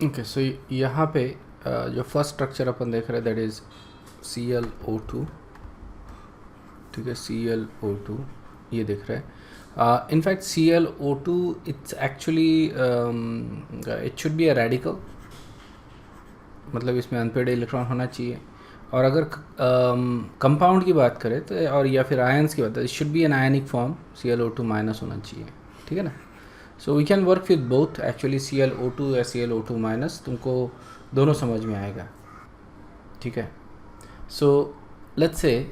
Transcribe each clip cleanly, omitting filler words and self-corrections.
Okay, so यहाँ पे जो फर्स्ट स्ट्रक्चर अपन देख रहे हैं दैट इज़ ClO2, ठीक है, ClO2 ये दिख रहा है. In fact ClO2 it's actually it should be a radical, मतलब इसमें अनपेड इलेक्ट्रॉन होना चाहिए. और अगर कंपाउंड की बात करें तो, और या फिर आयंस की बात करें, it should be an ionic form, ClO2 minus होना चाहिए, ठीक है ना. So we can work with both actually, ClO2 या ClO2 माइनस, तुमको दोनों समझ में आएगा, ठीक है. सो लेट्स से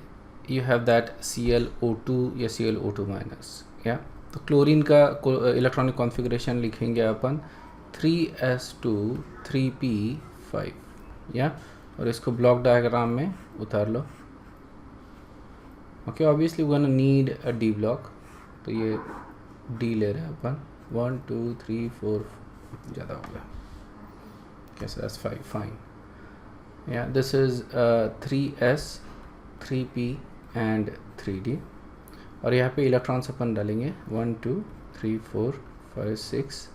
यू हैव दैट ClO2 या ClO2 माइनस, या तो क्लोरीन का इलेक्ट्रॉनिक कॉन्फ़िगरेशन लिखेंगे अपन 3s2 3p5, या, और इसको ब्लॉक डायग्राम में उतार लो. Okay, obviously we gonna need a D block, तो ये डी ले रहे हैं अपन. 1 2 3 4 ज़्यादा हो गया, कैसे, 5 फाइन. या this is 3s 3p and 3d, और यहाँ पे इलेक्ट्रॉन्स अपन डालेंगे 1 2 3 4 5 6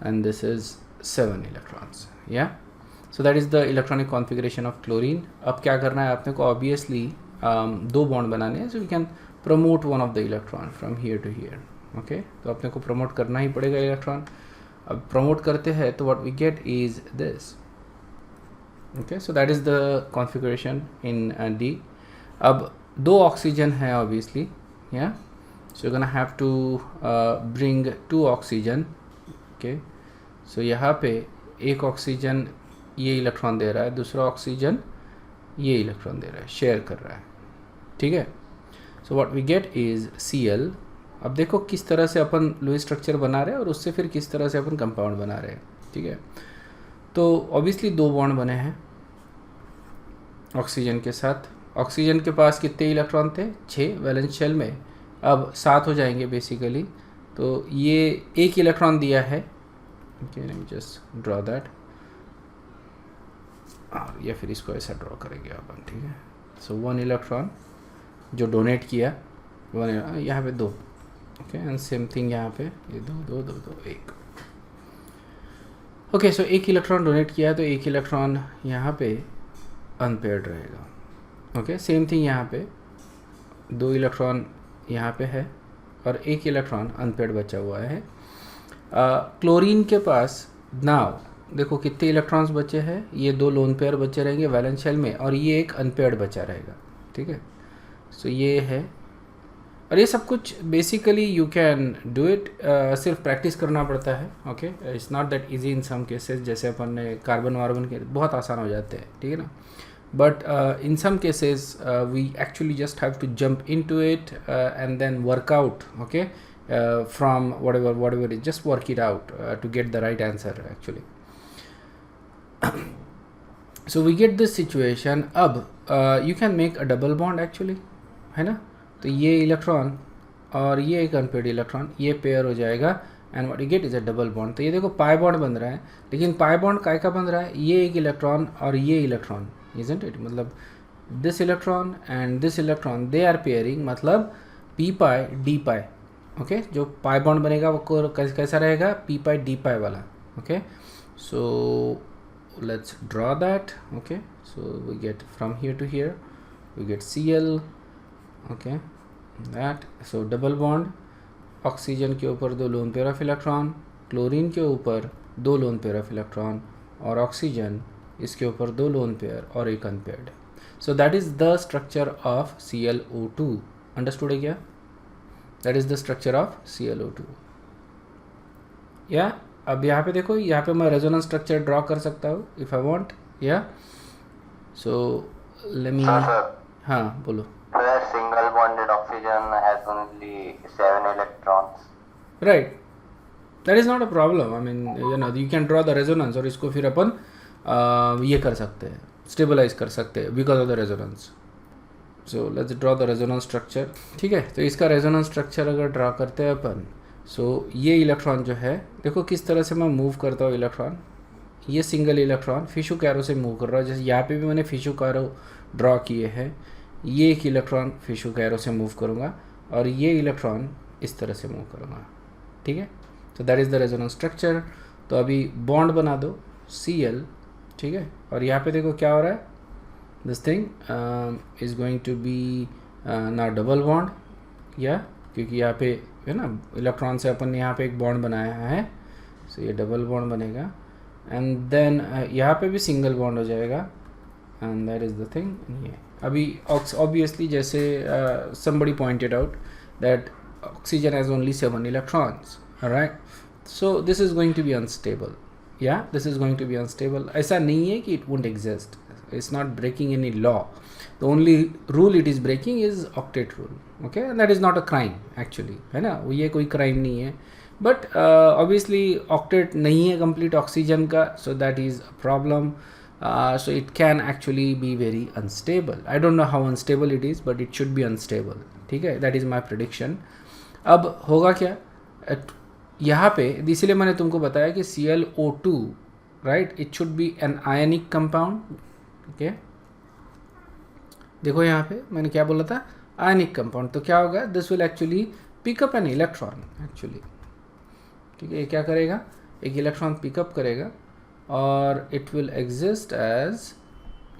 and this is 7 electrons. Yeah so that is the electronic configuration of chlorine. अब क्या करना है आपने को, ऑब्वियसली दो बॉन्ड बनाने हैं, so we can promote one of the electron from here to here. Okay, तो अपने को प्रमोट करना ही पड़ेगा इलेक्ट्रॉन. अब प्रमोट करते हैं तो what we get is this. Okay, so that is the configuration in D. अब दो ऑक्सीजन है obviously, yeah, so you gonna have to bring 2 oxygen. Okay, so यहाँ पे एक ऑक्सीजन ये इलेक्ट्रॉन दे रहा है, दूसरा ऑक्सीजन ये इलेक्ट्रॉन दे रहा है, शेयर कर रहा है, ठीक है. So what we get is Cl. अब देखो किस तरह से अपन लुईस स्ट्रक्चर बना रहे हैं और उससे फिर किस तरह से अपन कंपाउंड बना रहे हैं, ठीक है. तो ऑब्वियसली दो बॉन्ड बने हैं ऑक्सीजन के साथ. ऑक्सीजन के पास कितने इलेक्ट्रॉन थे, 6 वैलेंस शेल में, अब 7 हो जाएंगे बेसिकली. तो ये एक इलेक्ट्रॉन दिया है. Okay, let me just draw that, या फिर इसको ऐसा ड्रॉ करेंगे अपन, ठीक है. सो 1 इलेक्ट्रॉन जो डोनेट किया, 1 यहाँ पे 2. ओके, एंड सेम थिंग यहाँ पे, ये 2 2 2 2 1. ओके, सो एक इलेक्ट्रॉन डोनेट किया तो एक इलेक्ट्रॉन यहाँ पे अनपेयर्ड रहेगा. ओके, सेम थिंग यहाँ पे 2 इलेक्ट्रॉन यहाँ पे है और एक इलेक्ट्रॉन अनपेयर्ड बचा हुआ है. क्लोरीन के पास नाउ देखो कितने इलेक्ट्रॉन्स बचे हैं, ये 2 लोन पेयर बचे रहेंगे वैलेंस शेल में, और ये एक अनपेयर्ड बचा रहेगा, ठीक है. सो ये है, और ये सब कुछ basically you can do it, सिर्फ प्रैक्टिस करना पड़ता है. Okay, it's not that easy in some cases, जैसे अपन ने कार्बन वार्बन के बहुत आसान हो जाते हैं, ठीक है ना. But in some cases we actually just have to jump into it and then work out. Okay, from whatever it, just work it out to get the right answer actually. So we get this situation. अब you can make a double bond actually, है ना. तो ये electron और ये एक unpaired electron, ये pair हो जाएगा and what you get is a double bond. तो ये देखो पाई बॉन्ड बन रहा है, लेकिन पाई बॉन्ड काय का बन रहा है, ये एक इलेक्ट्रॉन और ये इलेक्ट्रॉन, इजंट इट, मतलब this electron and this electron they are pairing, मतलब p pi d pi. Okay, जो पाई बॉन्ड बनेगा वो कैसा रहेगा, p पाई d पाई वाला. Okay, so let's draw that. Okay, so we get from here to here, we get Cl. Okay, that, so double bond, oxygen के ऊपर 2 lone pair of electron, chlorine के ऊपर 2 lone pair of electron, और oxygen इसके ऊपर 2 lone pair और एक unpaired. So that is the structure of ClO2. Understood है क्या? That is the structure of ClO2. या अब यहाँ पे देखो, यहाँ पे मैं रेजोनेंस स्ट्रक्चर ड्रॉ कर सकता हूँ इफ़ आई वांट. या सो लेट मी, हाँ बोलो. Single bonded oxygen has only 7 electrons, right, that is not a problem. I mean you can draw the resonance, और इसको फिर अपन ये कर सकते हैं, स्टेबलाइज कर सकते हैं because of the resonance. So let's draw the resonance structure. ठीक है, तो इसका रेजोनेंस स्ट्रक्चर अगर ड्रॉ करते हैं अपन, सो ये इलेक्ट्रॉन जो है, देखो किस तरह से मैं मूव करता हूँ इलेक्ट्रॉन. ये सिंगल इलेक्ट्रॉन फिशू कैरो से मूव कर रहा है, जैसे यहाँ पे भी मैंने फिशू कैरो ड्रॉ किए हैं. ये एक इलेक्ट्रॉन फिशू कैरो से मूव करूँगा और ये इलेक्ट्रॉन इस तरह से मूव करूँगा. ठीक है, तो that is the resonance structure. तो अभी बॉन्ड बना दो Cl, ठीक है, और यहाँ पे देखो क्या हो रहा है, this thing is going to be ना डबल बॉन्ड, या क्योंकि यहाँ पे है ना इलेक्ट्रॉन से अपन ने यहाँ पे एक बॉन्ड बनाया है, सो ये डबल बॉन्ड बनेगा, एंड देन यहाँ पे भी सिंगल बॉन्ड हो जाएगा, and that is the thing. ये अभी ऑब्वियसली जैसे somebody pointed out that oxygen has only 7 electrons, alright, so this is going to be unstable, yeah, this is going to be unstable। ऐसा नहीं है कि it won't exist, it's not breaking any law, the only rule it is breaking is octet rule, okay, and that is not a crime actually, है ना, ये कोई crime नहीं है, but obviously octet नहीं है complete oxygen का, so that is a problem। So it can actually be very unstable, I don't know how unstable it is, but it should be unstable, ठीक है, that is my prediction। अब होगा क्या, यहाँ पे इसीलिए मैंने तुमको बताया कि ClO2, right, it should be an ionic compound, okay, देखो यहाँ पे मैंने क्या बोला था, आयनिक कंपाउंड, तो क्या होगा, this will actually pick up an electron actually, ठीक है, ये क्या करेगा, एक इलेक्ट्रॉन पिकअप करेगा और it will exist as,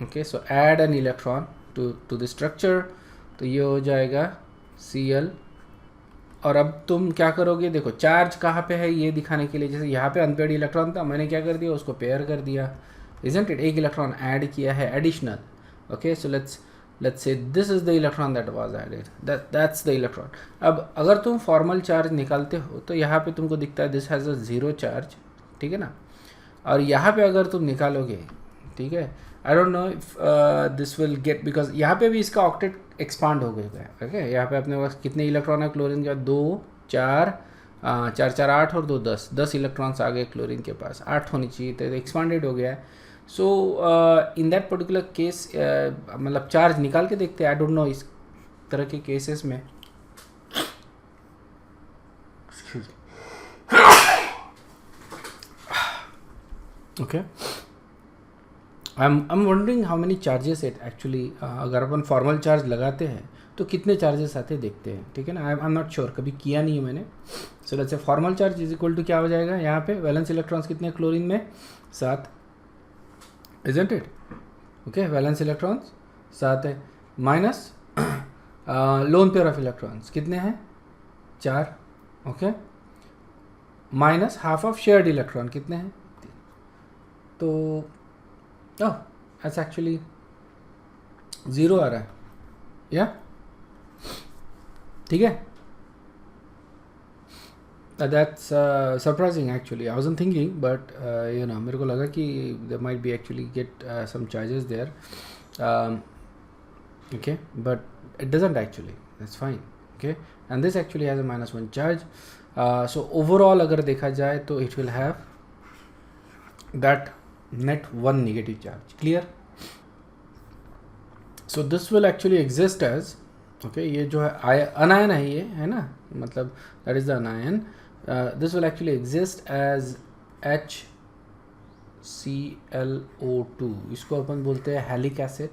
okay, so add an electron to the structure, तो ये हो जाएगा Cl, और अब तुम क्या करोगे, देखो चार्ज कहाँ पे है ये दिखाने के लिए, जैसे यहाँ पे अनपेयर्ड इलेक्ट्रॉन था, मैंने क्या कर दिया, उसको पेयर कर दिया, इजंट इट, एक इलेक्ट्रॉन ऐड किया है additional, okay, so let's say this is the electron that was added, that's the electron। अब अगर तुम फॉर्मल चार्ज निकालते हो तो यहाँ पे तुमको दिखता है this has a zero charge, ठीक है ना, और यहाँ पे अगर तुम निकालोगे, ठीक है, I don't know if this will get, because यहाँ पे भी इसका ऑक्टेट एक्सपांड हो गया, ओके, यहाँ पे अपने पास कितने इलेक्ट्रॉन है क्लोरीन का, 2 4 4 4 8 और 2 10 इलेक्ट्रॉन्स आ गए क्लोरीन के पास, 8 होनी चाहिए, तो एक्सपांडेड हो गया है। सो इन दैट पर्टिकुलर केस मतलब चार्ज निकाल के देखते हैं, आई डोंट नो इस तरह के केसेस में, okay, I am wondering how many charges it actually, अगर अपन फॉर्मल चार्ज लगाते हैं तो कितने चार्जेस आते देखते हैं, ठीक है ना, आई एम नॉट श्योर, कभी किया नहीं है मैंने। So let's say formal charge is equal to क्या हो जाएगा, यहाँ पे वैलेंस इलेक्ट्रॉन्स कितने क्लोरीन में, 7, isn't it, okay, valence electrons 7 है, minus loan pair of electrons कितने हैं, 4, okay, minus half of shared electron कितने हैं, 3, तो ऐसा एक्चुअली 0 आ रहा है, या ठीक है, that's surprising actually, I wasn't thinking, but you know, मेरे को लगा कि there might be actually get some charges there, okay, but it doesn't actually, that's fine, okay, and this actually has a -1 charge, so overall अगर देखा जाए तो it will have that net 1 negative charge, clear, so this will actually exist as, okay, ये जो है अनायन है, ये है ना, मतलब that is the anion, this will actually exist as HClO2, इसको अपन बोलते हैं halic acid,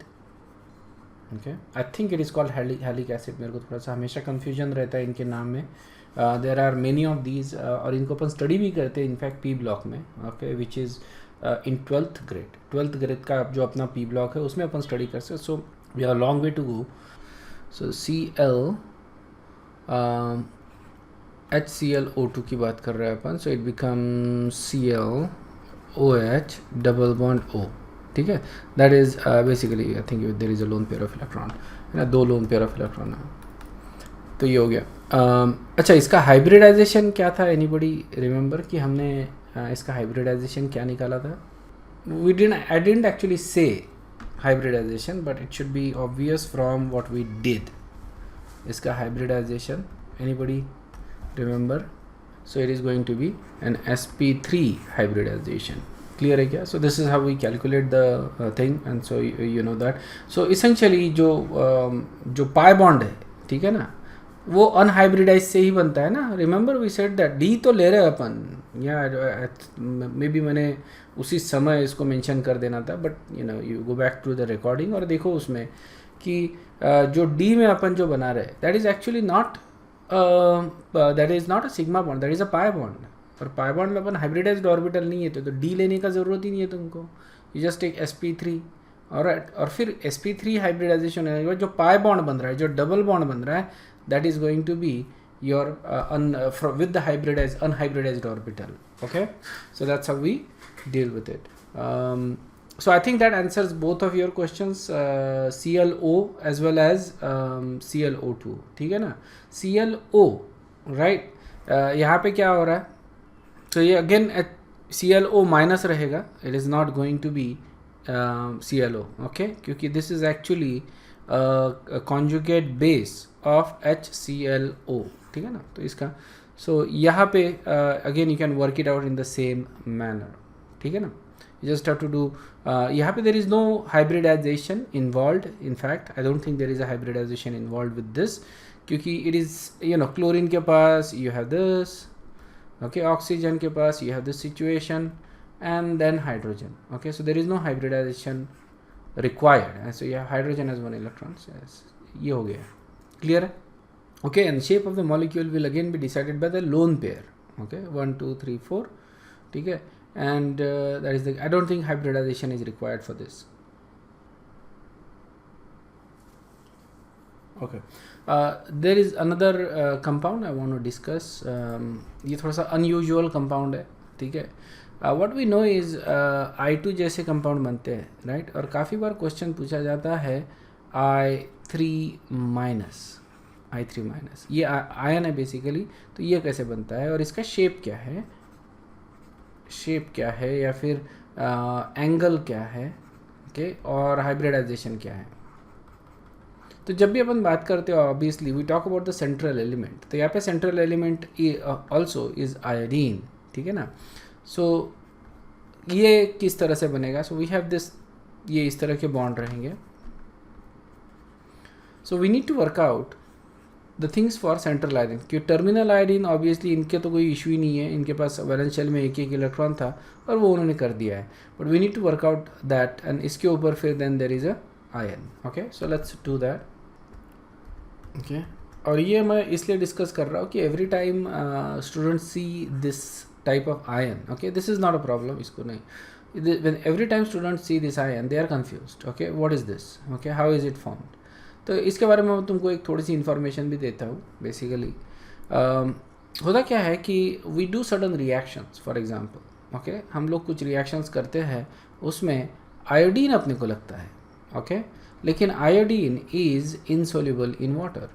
okay, I think it is called halic acid, मेरे को थोड़ा सा हमेशा कन्फ्यूजन रहता है इनके नाम में, there are many of these, और इनको अपन स्टडी भी करते हैं इनफैक्ट पी ब्लॉक में, okay, which is in 12th grade का जो अपना पी ब्लॉक है उसमें अपन स्टडी करते हैं, so we are long way to go. So HClO2 की बात कर रहे हैं अपन, so it become ClOH double bond O, ठीक है, that is basically I think there is a lone pair of electron, है ना, 2 लोन पेयर ऑफ इलेक्ट्रॉन है, तो ये हो गया। अच्छा, इसका हाइब्रिडाइजेशन क्या था, एनीबडी रिमेंबर कि हमने इसका हाइब्रिडाइजेशन क्या निकाला था, I didn't actually say hybridization, but it should be obvious from what we did, इसका hybridization anybody remember, so it is going to be an sp3 hybridization, clear है क्या, so this is how we calculate the thing, and so you know that, so essentially जो pi bond है, ठीक है ना, वो unhybridised से ही बनता है ना, remember we said that, D तो ले रहे हैं अपन, या मे बी मैंने उसी समय इसको मेंशन कर देना था, but you know you go back to the recording और देखो उसमें कि जो डी में अपन जो बना रहे, that is actually not that is not a sigma bond, that is a pi bond, और पाई बॉन्ड में अपन हाइब्रिडाइज्ड ऑर्बिटल नहीं है तो डी लेने का ज़रूरत ही नहीं है तुमको, यू जस्ट टेक sp3 और फिर sp3 हाइब्रिडाइजेशन है जो पाई बॉन्ड बन रहा है, जो डबल बॉन्ड बन रहा है, that is going to be your with the unhybridized orbital. Okay, so that's how we deal with it. So I think that answers both of your questions, CLO as well as CLO2. ठीक है ना, CLO right, यहाँ पे क्या हो रहा है, तो ये again CLO माइनस रहेगा, it is not going to be CLO. Okay, क्योंकि this is actually a conjugate base of HClO. ठीक है ना, तो इसका सो यहाँ पे again you can work it out in the same manner. ठीक है ना, you just have to do, यहाँ पे there is no hybridization involve. In fact I don't think there is a hybridization involve with this, क्योंकि it is chlorine के पास you have this, okay, oxygen के पास you have this situation and then hydrogen. Okay, so there is no hybridization required. So you have hydrogen as 1 electrons. ये हो गया, clear है. Okay, and shape of the molecule will again be decided by the lone pair. Okay, 1 2 3 4. ठीक है, and that is the, I don't think hybridization is required for this. Okay, there is another compound I want to discuss. ये थोड़ा सा unusual compound है. ठीक है, what we know is I2 जैसे compound बनते हैं, right? और काफ़ी बार क्वेश्चन पूछा जाता है I3 माइनस, ये आयन है बेसिकली, तो ये कैसे बनता है और इसका शेप क्या है, या फिर एंगल क्या है, ओके, और हाइब्रिडाइजेशन क्या है. तो जब भी अपन बात करते हो obviously we talk about the central element. तो यहाँ पे central element also is iodine. ठीक है ना, सो ये किस तरह से बनेगा. सो वी हैव दिस, ये इस तरह के बॉन्ड रहेंगे. So we need to work out the things for central iodine. क्योंकि टर्मिनल आयोडीन ऑब्वियसली इनके तो कोई इशू ही नहीं है, इनके पास वैलेंस शेल में एक इलेक्ट्रॉन था और वो उन्होंने कर दिया है, but we need to work out that, and इसके ऊपर फिर then there is a ion. Okay, so let's do that. Okay, और ये मैं इसलिए डिस्कस कर रहा हूँ कि every time students see this type of ion. Okay, this is not a problem, इसको नहीं. Every time students see this ion they are confused. Okay, what is this, okay, how is it formed. तो इसके बारे में मैं तुमको एक थोड़ी सी इन्फॉर्मेशन भी देता हूँ. बेसिकली होता क्या है कि we do sudden reactions. For example, okay, हम लोग कुछ रिएक्शंस करते हैं, उसमें आयोडीन अपने को लगता है, ओके, लेकिन iodine is insoluble in water.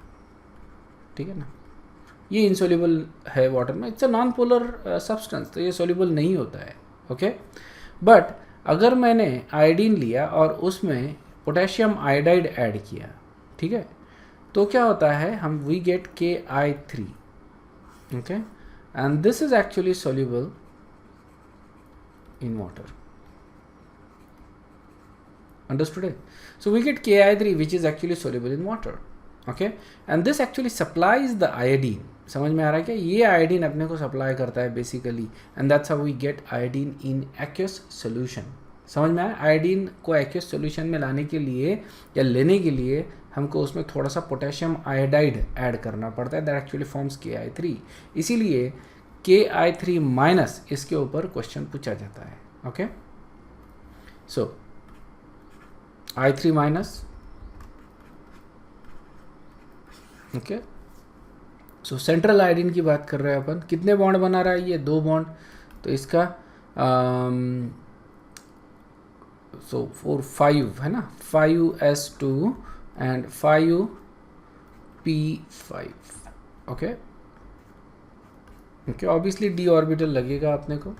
ठीक है ना, ये इनसोल्यूबल है वाटर में, it's a non polar substance, तो ये सोल्यूबल नहीं होता है. ओके, बट अगर मैंने आयोडीन लिया और उसमें पोटेशियम आयोडाइड ऐड किया, ठीक है, तो क्या होता है, हम we get KI3. Okay, and this is actually soluble in water. Understood it? So we get KI3 which is actually soluble in water. Okay, and this actually supplies the iodine. समझ में आ रहा है क्या, ये आयोडीन अपने को supply करता है basically, and that's how we get iodine in aqueous solution. समझ में आया, आयोडीन को एक्वस सोल्यूशन में लाने के लिए या लेने के लिए हमको उसमें थोड़ा सा पोटेशियम आयोडाइड ऐड करना पड़ता है, दैट एक्चुअली फॉर्म्स KI3. इसीलिए KI3 माइनस इसके ऊपर क्वेश्चन पूछा जाता है. ओके, सो I3 माइनस. ओके, सो सेंट्रल आयोडीन की बात कर रहे हैं अपन. कितने बॉन्ड बना रहा है ये, 2 बॉन्ड. तो इसका सो 4 5 है ना, 5s2 and 5p5. Okay, okay, obviously d orbital लगेगा अपने को.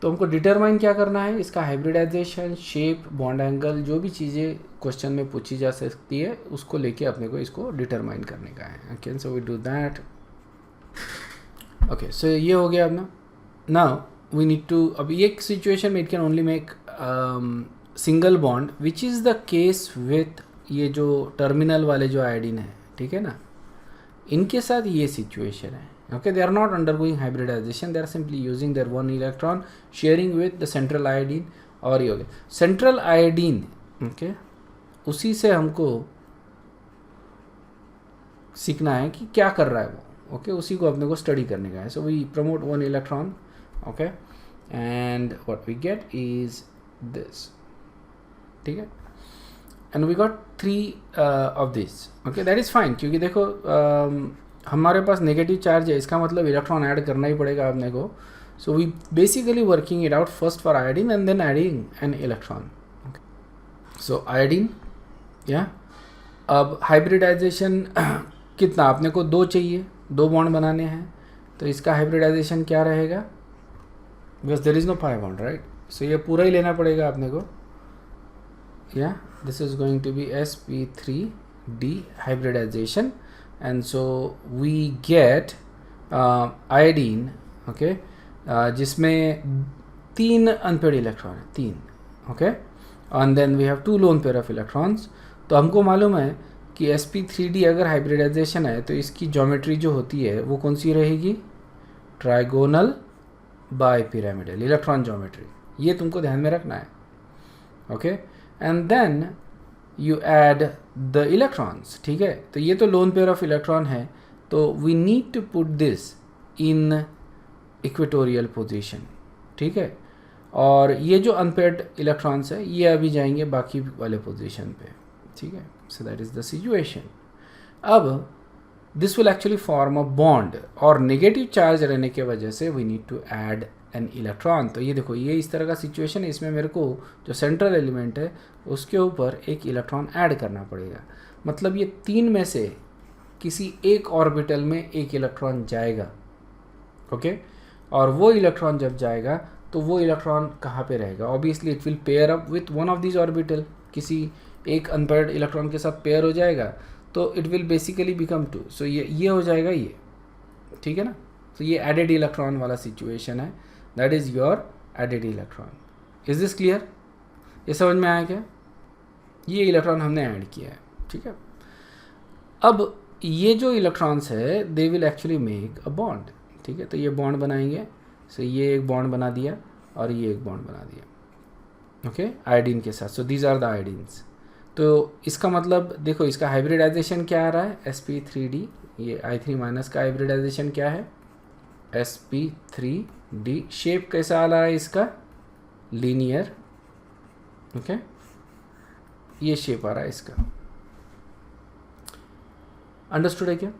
तो हमको डिटरमाइन क्या करना है, इसका हाइब्रिडाइजेशन, शेप, बॉन्ड एंगल, जो भी चीज़ें क्वेश्चन में पूछी जा सकती है उसको लेके अपने को इसको डिटरमाइन करने का है. Okay, so we do that. Okay, so ये हो गया अपना. नाउ वी नीड टू, अब ये सिचुएशन में it can only make single bond, which is the case with ये जो टर्मिनल वाले जो आयोडीन है. ठीक है ना, इनके साथ ये सिचुएशन है. Okay, they are not undergoing hybridization, they are simply using their 1 electron sharing with the central iodine. और ये हो गया सेंट्रल आयोडीन. ओके, उसी से हमको सीखना है कि क्या कर रहा है वो. ओके उसी को अपने को स्टडी करने का है. So we promote one electron, okay, and what we get is this. ठीक है, and we got 3 of this. Okay, that is fine, क्योंकि देखो हमारे पास नेगेटिव चार्ज है, इसका मतलब इलेक्ट्रॉन ऐड करना ही पड़ेगा अपने को. So we basically working it out first for iodine and then adding an electron. So iodine, या अब हाइब्रिडाइजेशन कितना, अपने को 2 चाहिए, 2 बॉन्ड बनाने हैं. तो इसका हाइब्रिडाइजेशन क्या रहेगा, because there is no pi bond, right. So ये पूरा ही लेना पड़ेगा अपने को. Yeah this is going to be sp3d hybridization, and so we get iodine, okay, जिसमें 3 अनपेड इलेक्ट्रॉन है, 3, okay, and then we have 2 lone pair of electrons. तो हमको मालूम है कि sp3d अगर हाइब्रिडाइजेशन है तो इसकी ज्योमेट्री जो होती है वो कौन सी रहेगी, ट्राइगोनल बाइपिरामिडल इलेक्ट्रॉन ज्योमेट्री. ये तुमको ध्यान में रखना है, okay. And then you add the electrons. ठीक है, तो ये तो लोन पेयर ऑफ इलेक्ट्रॉन है, तो we need to put this in equatorial position. ठीक है, और ये जो अनपेयर्ड इलेक्ट्रॉन्स है ये अभी जाएंगे बाकी वाले पोजीशन पे. ठीक है, so that is the situation. अब this will actually form a bond, और नेगेटिव चार्ज रहने के वजह से we need to add an electron. तो ये देखो, ये इस तरह का सिचुएशन है, इसमें मेरे को जो सेंट्रल एलिमेंट है उसके ऊपर एक इलेक्ट्रॉन ऐड करना पड़ेगा. मतलब ये 3 में से किसी एक ऑर्बिटल में एक इलेक्ट्रॉन जाएगा, ओके. और वो इलेक्ट्रॉन जब जाएगा तो वो इलेक्ट्रॉन कहाँ पे रहेगा, obviously it will pair up with one of this orbital. किसी एक अनपेयर्ड इलेक्ट्रॉन के साथ पेयर हो जाएगा तो it will basically become 2. So ये हो जाएगा ये. ठीक है ना, तो ये एडेड इलेक्ट्रॉन वाला सिचुएशन है. That is your added electron. Is this clear, ये समझ में आया क्या. ये इलेक्ट्रॉन हमने ऐड किया है. ठीक है, अब ये जो इलेक्ट्रॉन्स है they will actually make a bond. ठीक है, तो ये बॉन्ड बनाएंगे. सो ये एक बॉन्ड बना दिया और ये एक बॉन्ड बना दिया, ओके, आयोडीन के साथ. So these are the iodines. तो इसका मतलब देखो, इसका हाइब्रिडाइजेशन क्या आ रहा है, sp3d. ये I3 माइनस का हाइब्रिडाइजेशन क्या है, sp3d. शेप कैसा आ रहा है इसका, लीनियर, ओके, ये शेप आ रहा है इसका. अंडरस्टूड है क्या.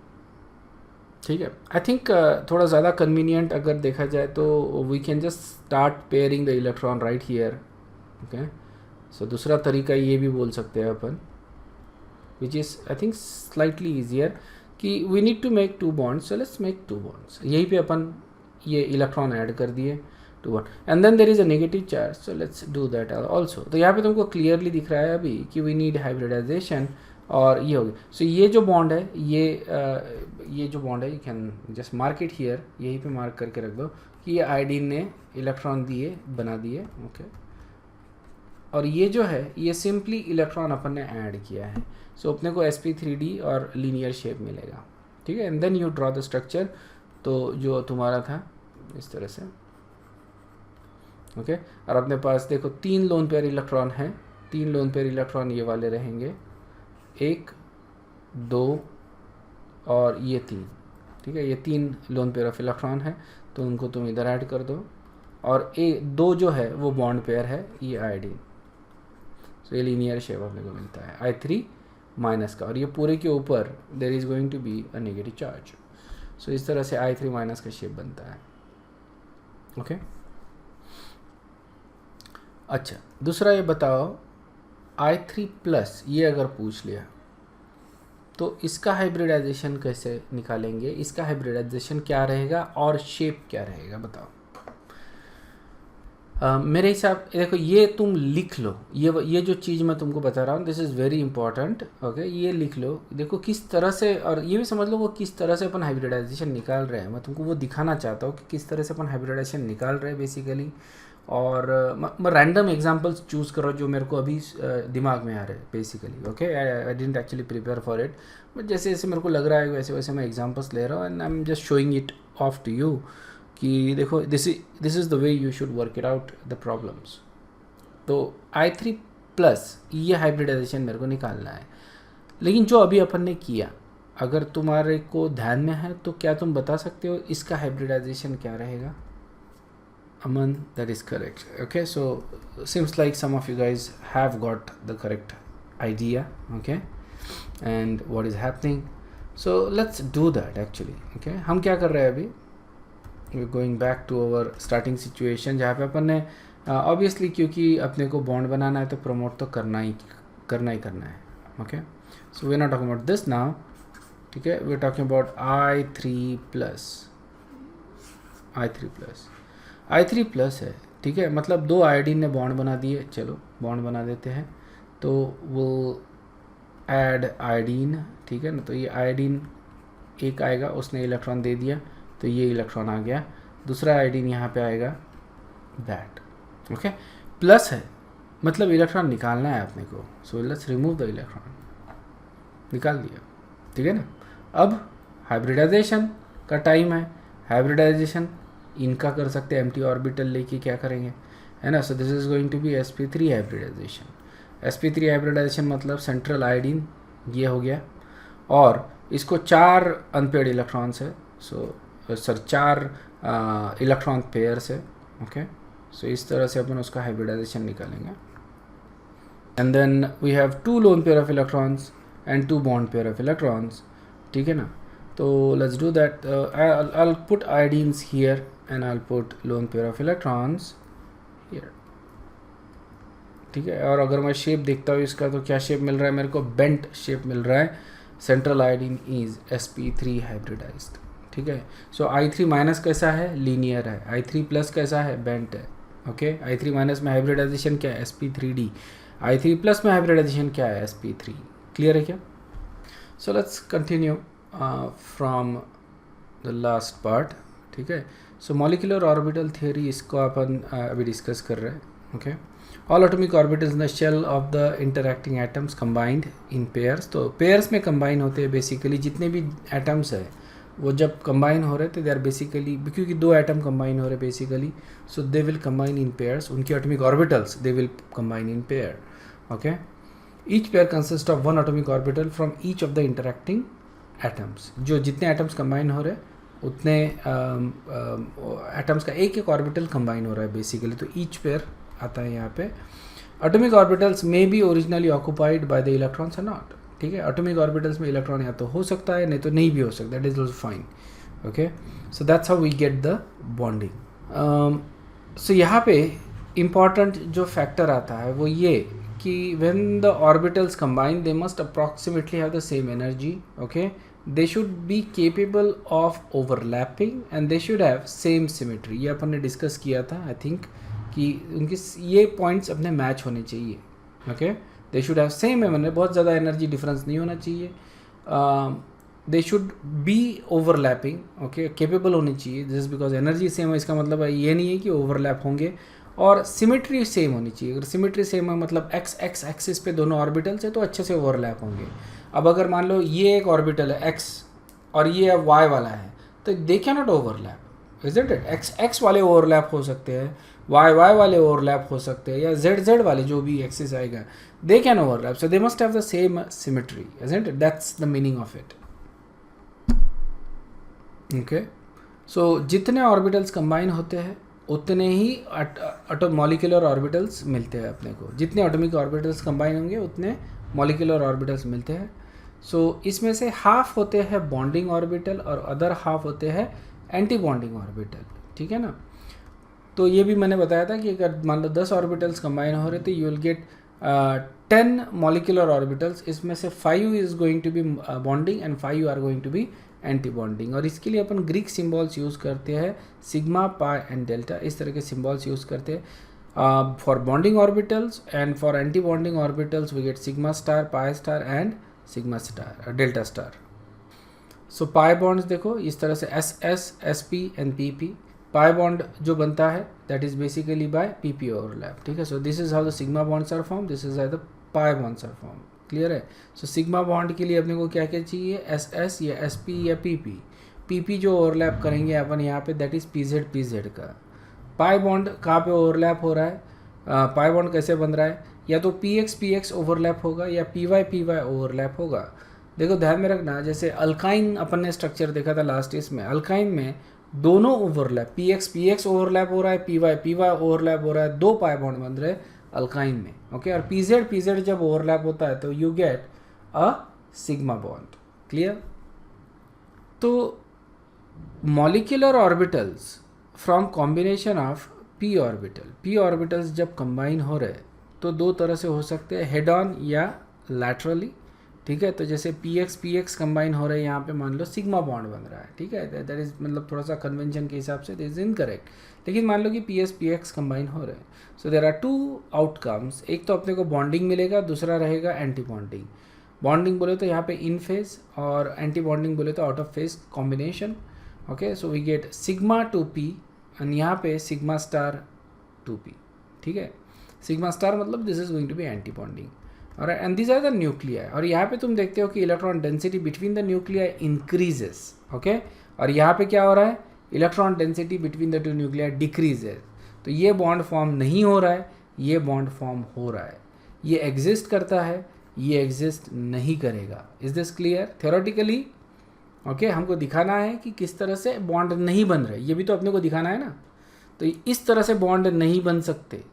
ठीक है, आई थिंक थोड़ा ज़्यादा कन्वीनियंट अगर देखा जाए तो we can just start pairing the electron right here, okay. So दूसरा तरीका ये भी बोल सकते हैं अपन, which is I think slightly easier, कि we need to make 2 bonds. So let's make 2 bonds. यहीं पे अपन ये इलेक्ट्रॉन ऐड कर दिए, 2 bond, and then there is a negative charge. So let's do that also. तो यहाँ पे तुमको क्लियरली दिख रहा है अभी कि वी नीड हाइब्रिडाइजेशन, और ये हो गया. सो ये जो बॉन्ड है, ये जो बॉन्ड है, you can just mark it here. यहीं पे मार्क करके रख दो कि ये आयोडीन ने इलेक्ट्रॉन दिए, बना दिए, ओके. और ये जो है ये सिंपली इलेक्ट्रॉन अपन ने ऐड किया है. सो अपने को sp3d और लीनियर शेप मिलेगा. ठीक है, and then you draw the structure. तो जो तुम्हारा था इस तरह से, ओके. और अपने पास देखो 3 लोन पेयर इलेक्ट्रॉन हैं. 3 लोन पेयर इलेक्ट्रॉन ये वाले रहेंगे, 1, 2 और ये 3. ठीक है, ये 3 लोन पेयर ऑफ इलेक्ट्रॉन है, तो उनको तुम इधर ऐड कर दो. और 2 जो है वो बॉन्ड पेयर है, ये आयोडीन. सो ये लीनियर शेप अपने को मिलता है I3 माइनस का, और ये पूरे के ऊपर there is going to be a negative charge. So इस तरह से I3 माइनस का शेप बनता है, ओके. अच्छा, दूसरा ये बताओ, I3 प्लस ये अगर पूछ लिया तो इसका हाइब्रिडाइजेशन कैसे निकालेंगे, इसका हाइब्रिडाइजेशन क्या रहेगा और शेप क्या रहेगा, बताओ. मेरे हिसाब देखो, ये तुम लिख लो, ये जो चीज़ मैं तुमको बता रहा हूँ, this is very important, okay. ये लिख लो, देखो किस तरह से, और ये भी समझ लो वो किस तरह से अपन हाइब्रिडाइजेशन निकाल रहे हैं. मैं तुमको वो दिखाना चाहता हूँ कि किस तरह से अपन हाइब्रिडाइजेशन निकाल रहे हैं बेसिकली. और मैं रैंडम एग्जांपल्स चूज़ कर रहा हूँ जो मेरे को अभी दिमाग में आ रहे हैं basically, okay. I didn't actually prepare for it, but जैसे जैसे मेरे को लग रहा है वैसे वैसे मैं एग्जांपल्स ले रहा हूँ, and I am just showing it off to you कि देखो this is the way you should work it out the problems. तो I3 प्लस ये हाइब्रिडाइजेशन मेरे को निकालना है. लेकिन जो अभी अपन ने किया, अगर तुम्हारे को ध्यान में है तो क्या तुम बता सकते हो इसका हाइब्रिडाइजेशन क्या रहेगा? Aman, that is correct. Okay, so seems like some of you guys have got the correct idea, okay, and what is happening. So let's do that actually. Okay, हम क्या कर रहे हैं अभी? We're going back to our starting situation जहाँ पे अपन ने obviously क्योंकि अपने को बॉन्ड बनाना है तो प्रमोट तो करना ही है. Okay, so we're not talking about this now. ठीक है, we're talking about I3 plus है. ठीक है, मतलब दो आयोडीन ने बॉन्ड बना दिए. चलो बॉन्ड बना देते हैं. तो वो ऐड आयोडीन. ठीक है ना, तो ये आयोडीन एक आएगा, उसने इलेक्ट्रॉन दे दिया तो ये इलेक्ट्रॉन आ गया. दूसरा आयोडीन यहाँ पे आएगा, दैट. ओके, प्लस है मतलब इलेक्ट्रॉन निकालना है अपने को. So let's remove the electron. निकाल दिया. ठीक है ना. अब हाइब्रिडाइजेशन का टाइम है. हाइब्रिडाइजेशन इनका कर सकते हैं, एम्प्टी ऑर्बिटल लेके क्या करेंगे, है ना. So this is going to be sp3 hybridization. sp3 hybridization मतलब सेंट्रल आयोडीन ये हो गया और इसको 4 अनपेयर्ड इलेक्ट्रॉन्स है. सो सर 4 इलेक्ट्रॉन पेयर्स है. ओके, सो इस तरह से अपन उसका हाइब्रिडाइजेशन निकालेंगे. And then we have 2 lone pair of electrons and 2 bond pair of electrons. ठीक है ना. तो let's do that. I'll put iodines here and I'll put lone pair of electrons here. ठीक है, और अगर मैं शेप देखता हूँ इसका तो क्या शेप मिल रहा है मेरे को? बेंट शेप मिल रहा है. Central iodine is sp3 hybridized. ठीक है, सो I3 माइनस कैसा है? लीनियर है. I3 प्लस कैसा है? बेंट है. ओके, I3 माइनस में हाइब्रिडाइजेशन क्या है? sp3d. I3 प्लस में हाइब्रिडाइजेशन क्या है? sp3. क्लियर है क्या? So let's continue from the last part. ठीक है, सो मॉलिक्यूलर ऑर्बिटल थियरी इसको अपन अभी डिस्कस कर रहे हैं. Okay, all atomic orbitals in the shell of the interacting atoms combined in pairs. तो पेयर्स में कंबाइन होते हैं बेसिकली. जितने भी एटम्स है वो जब कंबाइन हो रहे थे दे आर बेसिकली, क्योंकि 2 एटम कंबाइन हो रहे basically, so they will combine in pairs. उनकी atomic orbitals they will combine in pair. Okay, each pair consist of 1 atomic orbital from each of the interacting atoms. जो जितने atoms combine हो रहे उतने atoms का एक ऑर्बिटल कंबाइन हो रहा है बेसिकली. तो ईच पेयर आता है यहाँ पे. Atomic orbitals may be originally occupied by the electrons और नॉट. ठीक है, एटॉमिक ऑर्बिटल्स में इलेक्ट्रॉन या तो हो सकता है नहीं तो नहीं भी हो सकता. That is also fine. Okay, so that's how we get the bonding. So यहाँ पे इम्पॉर्टेंट जो फैक्टर आता है वो ये कि when the orbitals combine they must approximately have the same energy. Okay, they should be capable of overlapping and they should have same symmetry. ये अपन ने डिस्कस किया था आई थिंक कि उनकी ये पॉइंट्स अपने मैच होने चाहिए. Okay, they should have same energy. बहुत ज़्यादा एनर्जी डिफरेंस नहीं होना चाहिए. They should be overlapping. Okay, capable होनी चाहिए. दिस बिकॉज एनर्जी सेम है इसका मतलब ये नहीं है कि ओवरलैप होंगे. और सिमेट्री सेम होनी चाहिए. अगर सिमेट्री सेम है मतलब एक्स एक्सिस पे दोनों ऑर्बिटल्स है तो अच्छे से ओवरलैप होंगे. अब अगर मान लो ये एक ऑर्बिटल है एक्स और ये अब वाई वाला है तो they can not overlap, isn't it. X वाले ओवरलैप हो सकते हैं, वाई वाले ओवरलैप हो सकते हैं, या जेड वाले जो भी एक्सिस आएगा they can overlap. So they must have the same symmetry, isn't it. That's the meaning of it. Okay, so जितने ऑर्बिटल्स कंबाइन होते हैं उतने ही मॉलिक्यूलर ऑर्बिटल्स मिलते हैं अपने को. जितने एटॉमिक ऑर्बिटल्स कंबाइन होंगे उतने मॉलिक्यूलर ऑर्बिटल्स मिलते हैं. सो इसमें से हाफ होते हैं बॉन्डिंग ऑर्बिटल और अदर हाफ होते हैं एंटी बॉन्डिंग ऑर्बिटल. ठीक है ना. तो ये भी मैंने बताया था कि अगर मान लो 10 ऑर्बिटल्स कंबाइन हो रहे तो you will get 10 molecular orbitals. इसमें से 5 is going to be bonding and 5 are going to be anti bonding. और इसके लिए अपन ग्रीक सिम्बॉल्स यूज़ करते हैं, सिग्मा, पाई एंड डेल्टा. इस तरह के सिम्बॉल्स यूज़ करते हैं for bonding orbitals. And for anti bonding orbitals we get sigma star, pi star and sigma star, delta star. So pi bonds देखो इस तरह से SS, SP and PP. Pi bond जो बनता है that is basically by PP overlap. ठीक है, so this is how the sigma bonds are form, this is how the pi bonds are form. Clear है. सो सिग्मा बॉन्ड के लिए अपने को क्या क्या चाहिए? SS या SP या PP. PP जो ओवरलैप करेंगे अपन यहाँ पे दैट इज PZ का. पाई बॉन्ड कहाँ पे ओवरलैप हो रहा है? पाई बॉन्ड कैसे बन रहा है? या तो PX ओवरलैप होगा या PY ओवरलैप होगा. देखो ध्यान में रखना, जैसे अल्काइन अपन ने स्ट्रक्चर देखा था लास्ट इसमें, अल्काइन में दोनों ओवरलैप, पीएक्स ओवरलैप हो रहा है, पीवाई ओवरलैप हो रहा है, दो पाई बॉन्ड बन रहे अल्काइन में, ओके। और पीजेड जब ओवरलैप होता है तो you get a sigma bond. Clear? तो molecular orbitals from combination of p orbitals जब कंबाइन हो रहे तो दो तरह से हो सकते हैं, हेड ऑन या लैटरली, ठीक है। तो जैसे पी एक्स कंबाइन हो रहे हैं, यहाँ पे मान लो सिग्मा बॉन्ड बन रहा है, ठीक है। दैट इज मतलब थोड़ा सा कन्वेंशन के हिसाब से दिस इज इनकरेक्ट, लेकिन मान लो कि पी एक्स कंबाइन हो रहे हैं। सो देर आर टू आउटकम्स, एक तो अपने को बॉन्डिंग मिलेगा, दूसरा रहेगा एंटी बॉन्डिंग। बॉन्डिंग बोले तो यहाँ पे इन फेज, और एंटी बॉन्डिंग बोले तो out of phase combination, okay. So we get sigma two p and यहाँ पे सिग्मा स्टार टू पी, ठीक है। सिग्मा स्टार मतलब this is going to be anti bonding, और and these are the nuclei. और यहाँ पे तुम देखते हो कि electron density between the nuclei increases, okay. और यहाँ पे क्या हो रहा है, electron density between the two nuclei decreases. तो ये बॉन्ड फॉर्म नहीं हो रहा है, ये बॉन्ड फॉर्म हो रहा है। ये एग्जिस्ट करता है, ये एग्जिस्ट नहीं करेगा। Is this clear? Theoretically, okay. हमको दिखाना है कि किस तरह से बॉन्ड नहीं बन रहे, ये भी तो अपने को दिखाना है ना। तो इस तरह से बॉन्ड नहीं बन सकते।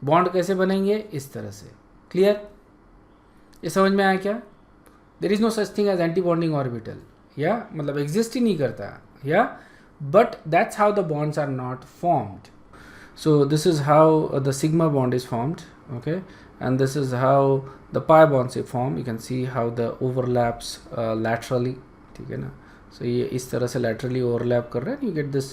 बॉन्ड कैसे बनेंगे? इस तरह से। क्लियर? ये समझ में आया क्या? There is no such thing as anti bonding orbital, या मतलब एग्जिस्ट ही नहीं करता, या but that's how the bonds are not formed. So this is how the sigma bond is formed, okay, and this is how the pi bonds are formed. You can see how the overlaps laterally, ठीक है ना. So ये इस तरह से laterally overlap कर रहे हैं. You get this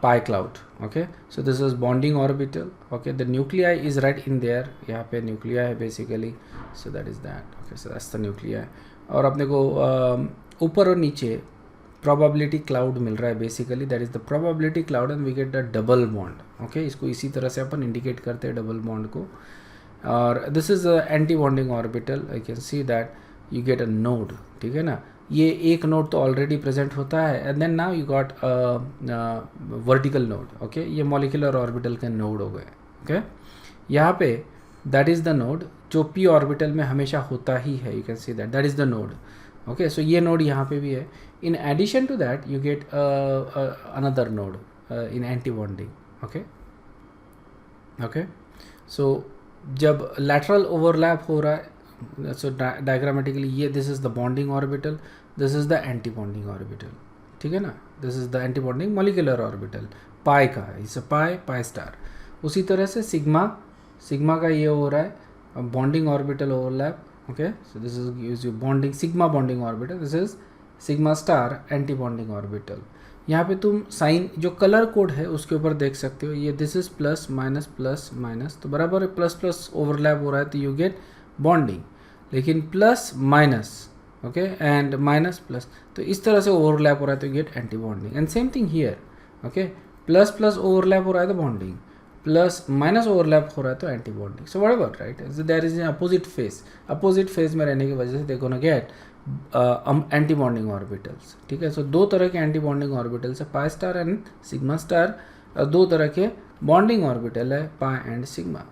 pi cloud, okay. So this is bonding orbital, okay. The nuclei is right in there. यहाँ पे nuclei है basically. So that is that, okay. So that's the nuclei. और अपने को ऊपर और नीचे probability cloud मिल रहा है basically. That is the probability cloud and we get the double bond, okay. इसको इसी तरह से अपन इंडिकेट करते हैं डबल बॉन्ड को. और this is anti bonding orbital. I can see that you get a node, ठीक है ना. ये एक नोड तो ऑलरेडी प्रेजेंट होता है and then now you got vertical node, okay. ये मॉलिक्यूलर ऑर्बिटल के नोड हो गए, ओके. यहाँ पे दैट इज द नोड जो पी ऑर्बिटल में हमेशा होता ही है. You can see that that is the node, okay. So ये नोड यहाँ पे भी है. In addition to that, you get another node in anti-bonding, okay. Okay. So जब lateral overlap हो रहा है, so diagrammatically ये this is the bonding orbital, this is the anti-bonding orbital, ठीक है ना. This is the anti-bonding molecular orbital. pi का है, it's a pi star. उसी तरह से sigma का ये हो रहा है bonding orbital overlap, okay. So this is your bonding sigma bonding orbital. This is sigma star anti bonding orbital. यहाँ पे तुम साइन जो कलर कोड है उसके ऊपर देख सकते हो. ये दिस इज प्लस माइनस तो बराबर प्लस प्लस ओवरलैप हो रहा है तो यू गेट बॉन्डिंग. लेकिन plus minus, okay, and minus plus, तो इस तरह से ओवरलैप हो रहा है तो you gate anti bonding. And same thing here, okay. Plus plus overlap हो रहा है तो बॉन्डिंग, प्लस माइनस ओवरलैप हो रहा है तो anti bonding. So whatever, right. There is opposite phase में रहने की वजह से देखो ना गेट एंटी बॉन्डिंग ऑर्बिटल्स, ठीक है. सो दो तरह के एंटी बॉन्डिंग ऑर्बिटल्स है, पाई स्टार एंड सिग्मा स्टार. दो तरह के बॉन्डिंग ऑर्बिटल है, पाई एंड सिग्मा,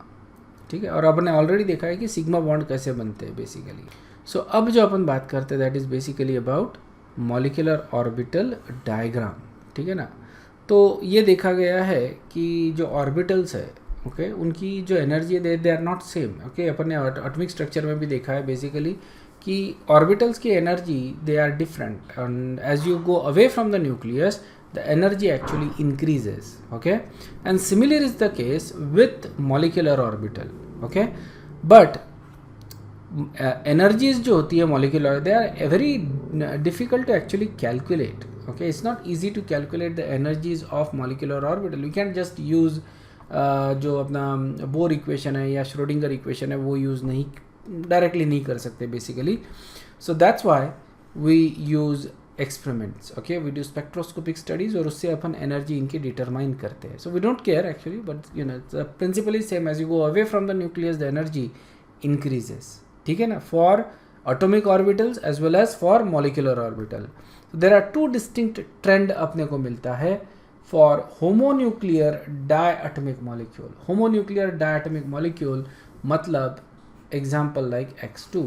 ठीक है. और अपन ने ऑलरेडी देखा है कि सिग्मा बॉन्ड कैसे बनते हैं बेसिकली. सो अब जो अपन बात करते हैं that is basically about molecular orbital diagram, ठीक है ना. तो ये देखा गया है कि जो ऑर्बिटल्स है, ओके, उनकी जो एनर्जी है they are not same, okay. अपन ने एटॉमिक स्ट्रक्चर में भी देखा है बेसिकली कि ऑर्बिटल्स की energy they are different and as you go away from the nucleus the energy actually increases, okay. And similar is the case with molecular orbital, okay. But energies जो होती है molecular they are very difficult to actually calculate, okay. It's not easy to calculate the energies of molecular orbital. You can just use जो अपना bore equation है या Schrodinger equation है वो use नहीं डायरेक्टली नहीं कर सकते basically. So that's why we use experiments, okay. We do spectroscopic studies और उससे अपन एनर्जी इनकी डिटरमाइन करते हैं. So we don't care actually, but you know the principle is same. As you go away from the nucleus the energy increases, ठीक है ना, for atomic orbitals as well as for molecular orbital. There are two distinct trend अपने को मिलता है for homonuclear diatomic molecule. Homonuclear diatomic molecule मतलब example like X2,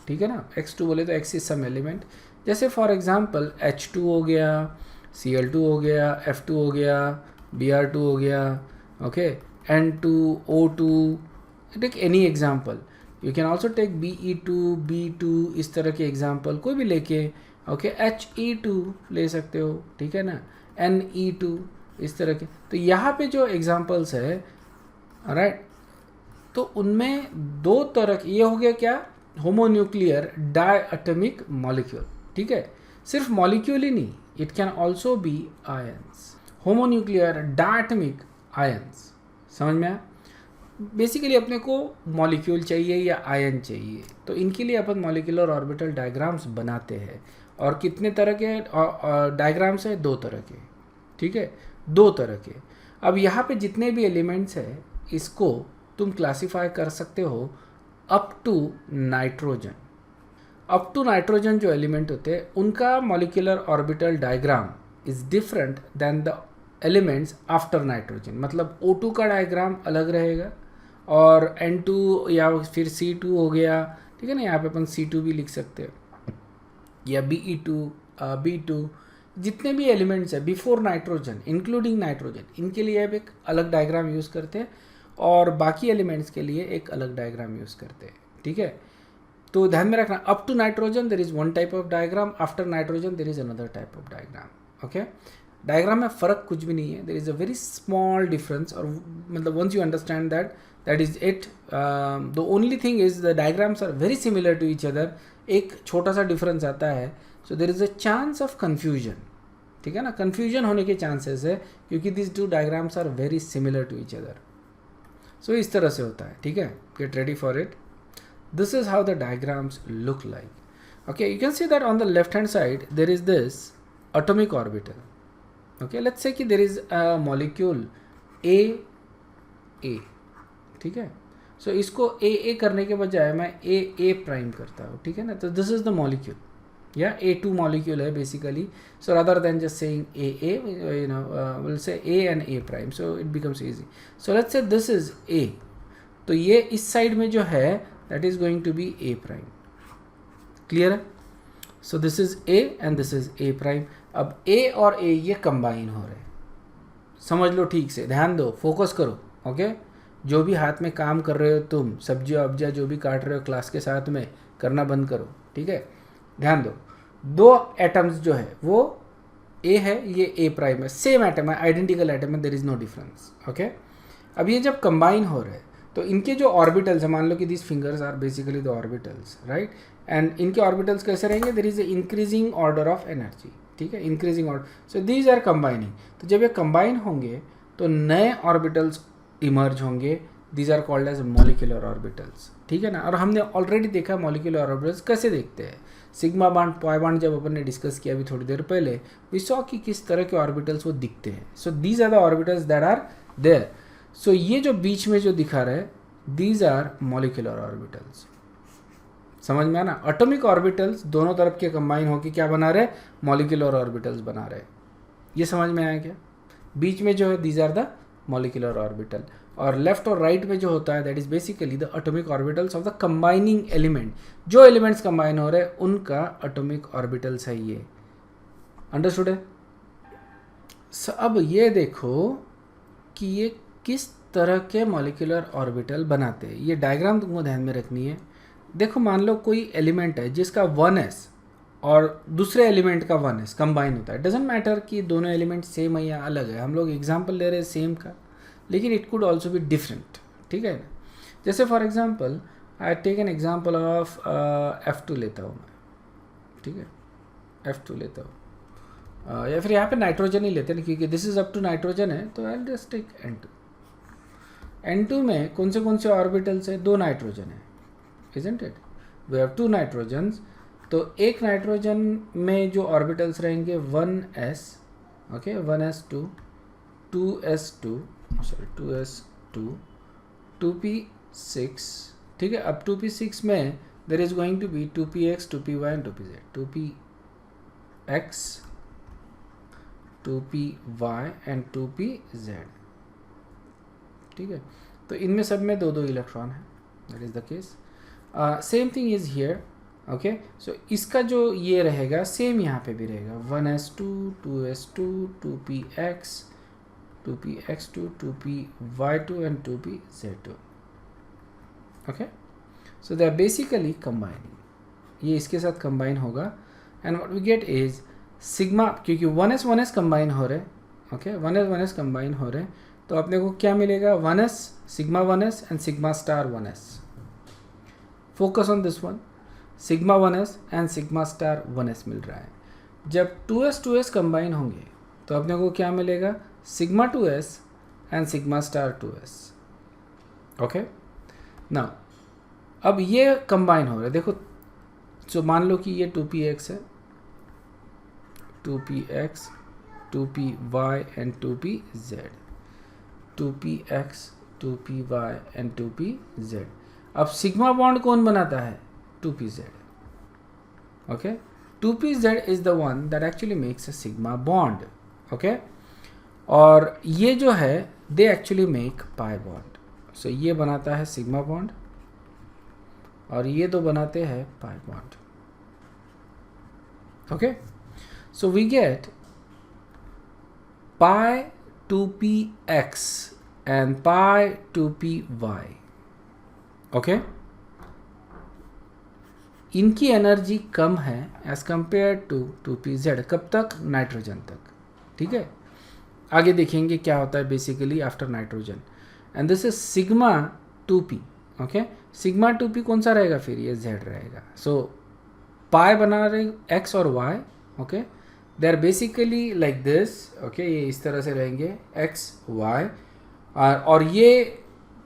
ठीक है ना, x2 बोले तो x इज सम एलिमेंट, जैसे फॉर एग्जांपल H2 हो गया, Cl2 हो गया, F2 हो गया, Br2 हो गया, okay, N2, O2, take any example, you can also take Be2, B2, इस तरह के एग्जांपल कोई भी लेके, ओके, He2 ले सकते हो, ठीक है ना, Ne2, इस तरह के। तो यहाँ पे जो एग्जांपल्स है, राइट, तो उनमें दो तरह, ये हो गया क्या, होमोन्यूक्लियर डायटॉमिक मॉलिक्यूल, ठीक है, सिर्फ मॉलिक्यूल ही नहीं, it can also be ions, homonuclear diatomic ions, समझ में आया। बेसिकली अपने को मॉलिक्यूल चाहिए या आयन चाहिए, तो इनके लिए अपन मॉलिक्यूलर ऑर्बिटल डायग्राम्स बनाते हैं। और कितने तरह के डायग्राम्स है, दो तरह के, ठीक है, दो तरह के। अब यहाँ पे जितने भी एलिमेंट्स है, इसको तुम क्लासिफाई कर सकते हो up to nitrogen. Up to nitrogen जो एलिमेंट होते हैं उनका molecular orbital diagram is different than the elements after nitrogen. मतलब O2 का डायग्राम अलग रहेगा और N2 या फिर C2 हो गया, ठीक है ना, यहाँ पे अपन C2 भी लिख सकते हैं, या Be2, B2, जितने भी एलिमेंट्स है बिफोर नाइट्रोजन इंक्लूडिंग नाइट्रोजन, इनके लिए अब एक अलग डायग्राम यूज़ करते हैं और बाकी एलिमेंट्स के लिए एक अलग डायग्राम यूज़ करते हैं, ठीक है। तो ध्यान में रखना, up to nitrogen there is one type of diagram, after nitrogen there is another type of diagram, okay. Diagram में फ़र्क कुछ भी नहीं है, there is a very small difference, और मतलब once you understand that is it. The only thing is the diagrams are very similar to each other, एक छोटा सा डिफरेंस आता है, so there is a chance of confusion, ठीक है ना, कन्फ्यूजन होने के चांसेस है क्योंकि this two diagrams are very similar to each other. So इस तरह से होता है, ठीक है, get ready for it. This is how the diagrams look like, okay. You can see that on the left hand side there is this atomic orbital, okay. Let's say कि there is a molecule ए, ठीक है। सो इसको ए करने के बजाय मैं ए prime करता हूँ, ठीक है ना, तो दिस इज द मॉलिक्यूल, या A2 molecule है basically. So rather than just saying AA, you know, we'll say A and A prime, so it becomes easy. So let's say this is A, तो ये इस side में जो है that is going to be A prime, clear है। So this is A and this is A prime। अब A और A ये combine हो रहे हैं, समझ लो ठीक से, ध्यान दो, फोकस करो, ओके। जो भी हाथ में काम कर रहे हो तुम, सब्जी अब्जा जो भी काट रहे हो क्लास के साथ में, करना बंद करो, ठीक है। ध्यान दो, दो एटम्स जो है वो A है, ये A प्राइम है, सेम एटम है, आइडेंटिकल एटम है, there is no difference, okay. अब ये जब कंबाइन हो रहे हैं तो इनके जो ऑर्बिटल्स है, मान लो कि this fingers are basically the orbitals, right, and इनके ऑर्बिटल्स कैसे रहेंगे, there is increasing order of energy, ठीक है, increasing order, so these are combining. तो जब ये कंबाइन होंगे तो नए ऑर्बिटल्स इमर्ज होंगे, these are called as molecular orbitals, ठीक है ना। और हमने ऑलरेडी देखा मॉलिक्यूलर ऑर्बिटल्स कैसे देखते हैं, सिग्मा बांड, पाई बांड जब अपन ने डिस्कस किया अभी थोड़ी देर पहले, वी सॉ कि किस तरह के ऑर्बिटल्स वो दिखते हैं। So these are the orbitals that are there. So ये जो बीच में जो दिखा रहा है, दीज आर मॉलिक्यूलर ऑर्बिटल्स, समझ में आना। एटॉमिक ऑर्बिटल्स दोनों तरफ के कंबाइन होकर क्या बना रहे, मॉलिक्यूलर ऑर्बिटल्स बना रहे, ये समझ में आया क्या। बीच में जो है these are the molecular orbital, और लेफ्ट और राइट में जो होता है that is basically the atomic orbitals of the combining element. जो एलिमेंट्स कंबाइन हो रहे हैं उनका एटॉमिक ऑर्बिटल्स है ये, अंडरस्टूड है। अब ये देखो कि ये किस तरह के मॉलिक्यूलर ऑर्बिटल बनाते हैं, ये डायग्राम तुमको ध्यान में रखनी है। देखो मान लो कोई एलिमेंट है जिसका 1s और दूसरे एलिमेंट का 1s कंबाइन होता है, डजेंट मैटर कि दोनों एलिमेंट सेम है या अलग है, हम लोग एग्जांपल ले रहे हैं सेम का, लेकिन it could also be different, ठीक है ना। जैसे for example I take an example of F2 लेता हूँ मैं, ठीक है, F2 लेता हूँ, या फिर यहाँ पे नाइट्रोजन ही लेते हैं क्योंकि this is up to nitrogen है, तो आई जस्ट टेक N2 में कौन से ऑर्बिटल्स है, दो नाइट्रोजन है, isn't it, we have two nitrogens. तो एक नाइट्रोजन में जो ऑर्बिटल्स रहेंगे 1s, okay, 1s2, 2s2, sorry 2s2, 2p6, ठीक है। अब 2p6 में there is going to be 2px, 2py and 2pz, 2px, 2py and 2pz, ठीक है। तो इनमें सब में दो इलेक्ट्रॉन है, that is the case. Same thing is here, okay. So इसका जो ये रहेगा सेम यहाँ पे भी रहेगा 1s2 2s2 2px 2px2 2py2 and 2pz2। Okay, so they are basically combining, ये इसके साथ कंबाइन होगा and what we get is sigma, क्योंकि 1s कंबाइन हो रहे, ओके 1s कंबाइन हो रहे, तो अपने को क्या मिलेगा 1s sigma 1s and sigma star 1s। Focus on this one, sigma 1s and sigma star 1s मिल रहा है। जब 2s कंबाइन होंगे तो अपने को क्या मिलेगा sigma 2s and sigma star 2s। Okay, now अब ये कंबाइन हो रहा है, देखो जो मान लो कि ये 2px है, 2px 2py and 2pz, 2px 2py and 2pz। अब सिग्मा बॉन्ड कौन बनाता है 2pz। Okay, 2pz is the one that actually makes a sigma bond. Okay, और ये जो है they actually make pi bond. So ये बनाता है सिग्मा बॉन्ड और ये दो बनाते हैं pi bond. Okay, so we get pi 2px and pi 2py। Okay, इनकी एनर्जी कम है एज कंपेयर टू 2pz। कब तक, नाइट्रोजन तक। ठीक है, आगे देखेंगे क्या होता है basically after nitrogen. And this is sigma 2p। Okay, sigma 2p कौन सा रहेगा फिर, ये z रहेगा। सो पाई बना रहे x और y। Okay, they are basically like this. Okay, ये इस तरह से रहेंगे x y और ये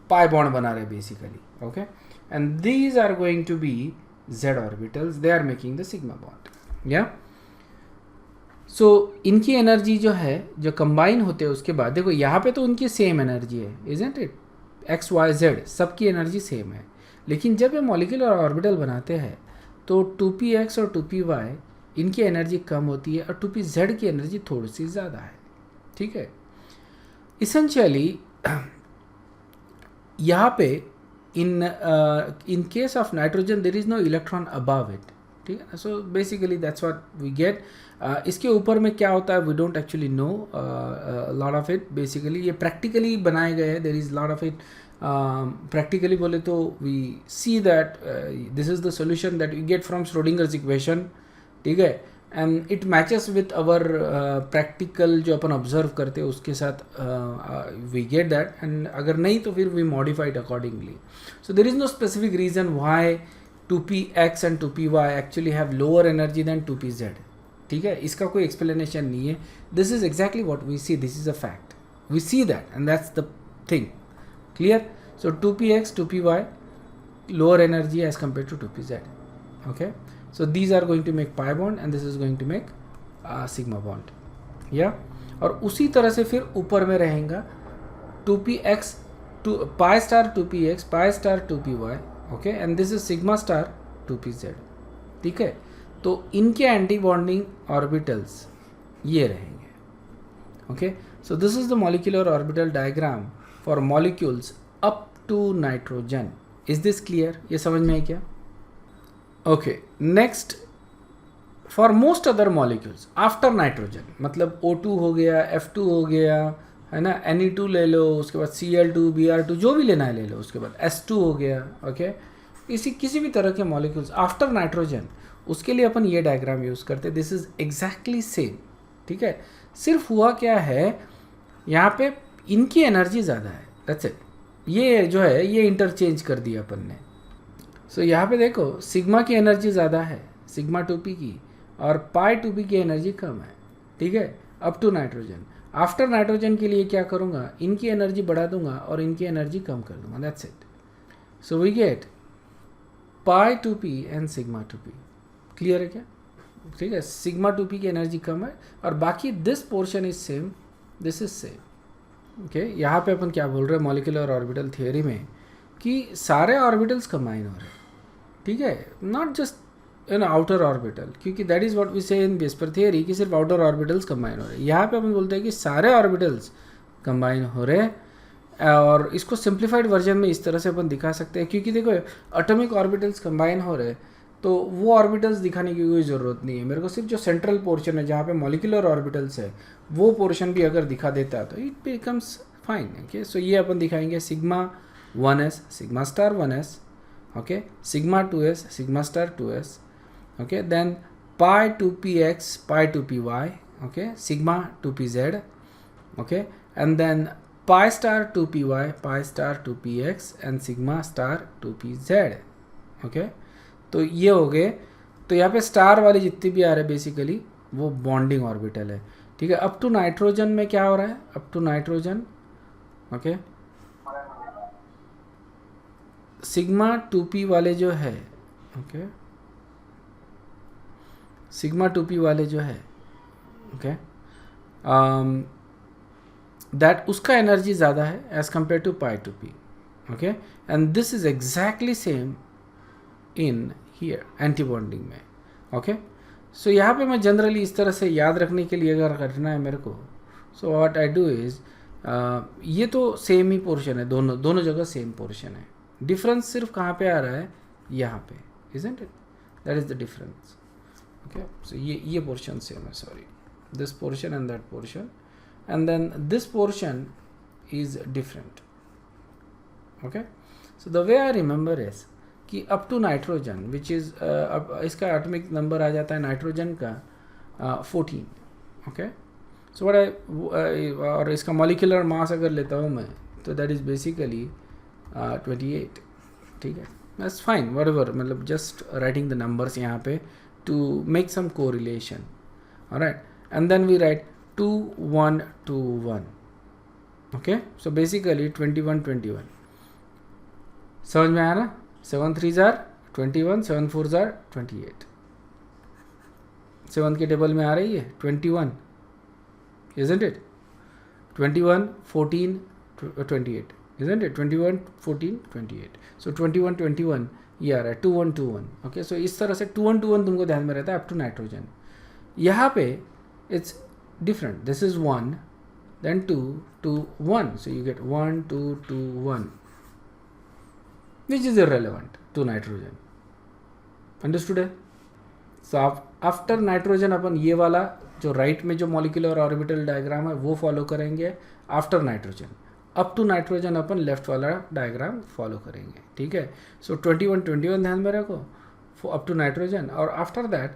पाई बॉन्ड बना रहे basically. Okay, and these are going to be z orbitals, they are making the sigma bond. या सो इनकी एनर्जी जो है जो कंबाइन होते हैं उसके बाद देखो यहाँ पे तो उनकी सेम एनर्जी है, isn't it, X Y Z सबकी एनर्जी सेम है। लेकिन जब ये मॉलिक्यूलर ऑर्बिटल बनाते हैं तो 2px और 2py इनकी एनर्जी कम होती है और 2pz की एनर्जी थोड़ी सी ज़्यादा है। ठीक है, इसेंशियली यहाँ पे in case of nitrogen there is no electron above it। ठीक है, so basically that's what we get. इसके ऊपर में क्या होता है we don't actually know lot of it. Basically ये प्रैक्टिकली बनाए गए हैं, there is lot of it. Practically बोले तो we see that this is the solution that we get from Schrodinger's equation. ठीक है, and it matches with our practical जो अपन ऑब्जर्व करते हैं उसके साथ वी गेट दैट, एंड अगर नहीं तो फिर we modified accordingly. So there is no specific reason why 2px and 2py actually have lower energy than 2pz। ठीक है, इसका कोई एक्सप्लेनेशन नहीं है। This is exactly what we see, this is a fact, we see that and that's the thing. Clear? So 2px 2py lower energy as compared to 2pz। okay, so these are going to make pi bond and this is going to make sigma bond। yeah, और उसी तरह से फिर ऊपर में रहेगा 2px pi star 2px pi star 2py। Okay, and this is sigma star 2pz। ठीक है, तो इनके एंटी बॉन्डिंग ऑर्बिटल्स ये रहेंगे। Okay, so this is the molecular orbital diagram for molecules up to nitrogen. Is this clear? ये समझ में है क्या? Okay, next for most other molecules after nitrogen, मतलब O2 हो गया, F2 हो गया, है ना, Ne2 ले लो, उसके बाद Cl2 Br2 जो भी लेना है ले लो, उसके बाद S2 हो गया। ओके, किसी भी तरह के मॉलिक्यूल्स आफ्टर नाइट्रोजन, उसके लिए अपन ये डायग्राम यूज़ करते हैं। This is exactly same. ठीक है, सिर्फ हुआ क्या है यहाँ पे इनकी एनर्जी ज़्यादा है, दैट्स इट। ये जो है ये इंटरचेंज कर दिया अपन ने। सो यहाँ पे देखो सिग्मा की एनर्जी ज़्यादा है, सिग्मा 2p की, और पाई 2p की एनर्जी कम है। ठीक है, up to nitrogen. After nitrogen के लिए क्या करूँगा, इनकी एनर्जी बढ़ा दूंगा और इनकी एनर्जी कम कर दूंगा, that's it. So we get pi 2p and sigma 2p। Clear है क्या? ठीक है, सिग्मा 2p की एनर्जी कम है और बाकी this portion is same, this is same. Okay, यहाँ पे अपन क्या बोल रहे हैं मॉलिक्यूलर ऑर्बिटल थियोरी में कि सारे ऑर्बिटल्स कंबाइन हो रहे हैं। ठीक है, not just in outer orbital, क्योंकि दैट इज व्हाट वी से इन वेस्पर थियरी कि सिर्फ आउटर ऑर्बिटल्स कंबाइन हो रहे हैं। यहाँ पे अपन बोलते हैं कि सारे ऑर्बिटल्स कंबाइन हो रहे हैं, और इसको सिंप्लीफाइड वर्जन में इस तरह से अपन दिखा सकते हैं, क्योंकि देखो एटॉमिक ऑर्बिटल्स कंबाइन हो रहे हैं तो वो ऑर्बिटल्स दिखाने की कोई ज़रूरत नहीं है, मेरे को सिर्फ जो सेंट्रल पोर्शन है जहाँ पे मॉलिक्यूलर ऑर्बिटल्स है वो पोर्शन भी अगर दिखा देता है तो it becomes fine. Okay, so ये अपन दिखाएंगे sigma 1s sigma star 1s, okay, sigma 2s sigma star 2s, okay, then pi 2px pi 2py, okay, sigma 2pz, okay, and then pi star 2py pi star 2px and sigma star 2pz, okay. तो ये हो गए. तो यहाँ पे star वाली जितनी भी आ रहे हैं बेसिकली वो बॉन्डिंग ऑर्बिटल है, ठीक है. अप टू नाइट्रोजन में क्या हो रहा है, up to nitrogen, okay, sigma 2p वाले जो है, ओके, सिग्मा 2p वाले जो है, ओके, दैट उसका एनर्जी ज़्यादा है as compare to pi 2p, okay, and this is exactly same in here anti bonding में, ओके. सो यहाँ पे मैं जनरली इस तरह से याद रखने के लिए अगर करना है मेरे को, so what I do is, ये तो सेम ही पोर्शन है, दोनों जगह सेम पोर्शन है. डिफरेंस सिर्फ कहाँ पे आ रहा है, यहाँ पे, isn't it, that is the difference. Okay, so ये portion same है, sorry, this portion and that portion, and then this portion is different. Okay, so the way I remember is कि up to nitrogen which is अब इसका atomic number आ जाता है nitrogen का 14. Okay, so what I और इसका molecular mass अगर लेता हूँ मैं तो that is basically 28. ठीक है, that's fine, whatever, मतलब just writing the numbers यहाँ पे to make some correlation. All right, and then we write 2 1 2 1. Okay, so basically 21 21. समझ में आया ना, 7 3s are 21, 7 4s are 28. 7 के टेबल में आ रही है 21, isn't it? 21 14 28, isn't it? 21 14 28. So 21 21 ये आ रहा है 2 1 2 1. ओके, सो इस तरह से 2 1 2 1 तुमको ध्यान में रहता है अप टू नाइट्रोजन. यहाँ पे it's different, this is 1 then 2 2 1, so you get 1 2 2 1 which is irrelevant to nitrogen. Understood है? सो आफ्टर नाइट्रोजन अपन ये वाला जो राइट में जो मॉलिक्यूलर ऑर्बिटल डायग्राम है वो फॉलो करेंगे after nitrogen. Up to nitrogen अपन लेफ्ट वाला डायग्राम फॉलो करेंगे, ठीक है. सो 21 21 ध्यान में रखो अप टू नाइट्रोजन, और आफ्टर दैट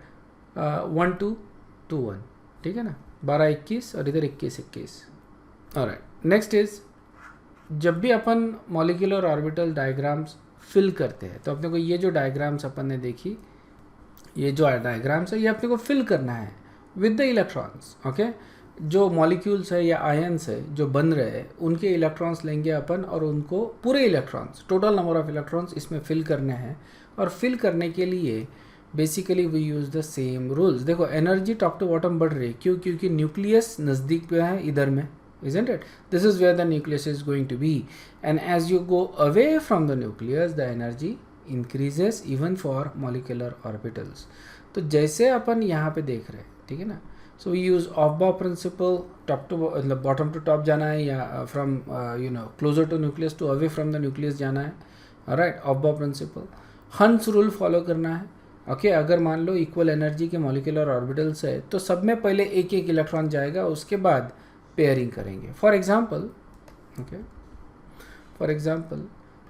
1 2 2 1, ठीक है ना, 12 21 और इधर 21 21. ऑलराइट, नेक्स्ट इज जब भी अपन मॉलिक्यूलर ऑर्बिटल डायग्राम्स फिल करते हैं तो अपने को ये जो डायग्राम्स अपन ने देखी, ये जो डायग्राम्स है ये अपने को फिल करना है विद द इलेक्ट्रॉन्स. ओके, जो मॉलिक्यूल्स है या आयन्स है जो बन रहे हैं उनके इलेक्ट्रॉन्स लेंगे अपन और उनको पूरे electrons, total number of electrons इसमें फिल करने हैं. और फिल करने के लिए basically we use the same rules. देखो एनर्जी टॉप टू बॉटम बढ़ रही है, क्यों? क्योंकि न्यूक्लियस नज़दीक पे है इधर में, isn't it? This is where the nucleus is going to be, and as you go away from the nucleus the energy increases even for molecular orbitals. तो जैसे अपन यहाँ पे देख रहे हैं, ठीक है ना, so we use Aufbau principle, top to मतलब bottom to top जाना है या from closer to nucleus to away from the nucleus जाना है. alright, Aufbau principle, हंस रूल फॉलो करना है. ओके, अगर मान लो इक्वल एनर्जी के मॉलिक्यूलर ऑर्बिटल्स है तो सब में पहले एक एक इलेक्ट्रॉन जाएगा, उसके बाद पेयरिंग करेंगे. For example, okay, for example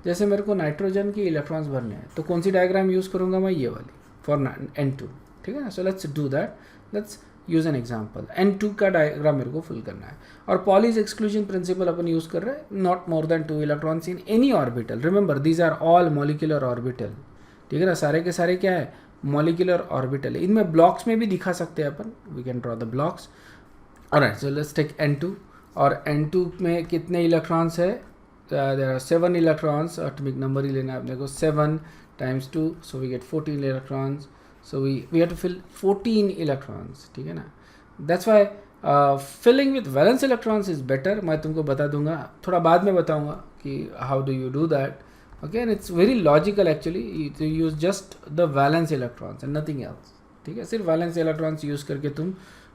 जैसे मेरे को नाइट्रोजन के इलेक्ट्रॉन्स भरने हैं तो कौन सी डायग्राम यूज़ करूँगा मैं? ये वाली फॉर N2, ठीक है ना. So let's do that, let's use an example. N2 का डायग्राम मेरे को फिल करना है और पॉलीज एक्सक्लूजन प्रिंसिपल अपन यूज़ कर रहे हैं, not more than 2 electrons in any orbital. Remember these are all molecular orbital, ठीक है ना, सारे के सारे क्या है, मॉलिक्यूलर ऑर्बिटल है. इनमें ब्लॉक्स में भी दिखा सकते हैं अपन, we can draw the blocks. Alright, so let's take N2, और N2 में कितने इलेक्ट्रॉन्स है? There are 7 electrons, atomic number ही लेना है अपने को, 7 times 2, so we get 14 electrons. So we have to fill 14 electrons, ठीक है ना. That's why filling with valence electrons is better. मैं तुमको बता दूंगा, थोड़ा बाद में बताऊंगा कि how do you do that. Okay, and it's very logical actually. You use just the valence electrons and nothing else, ठीक है. सिर्फ valence electrons use करके तुम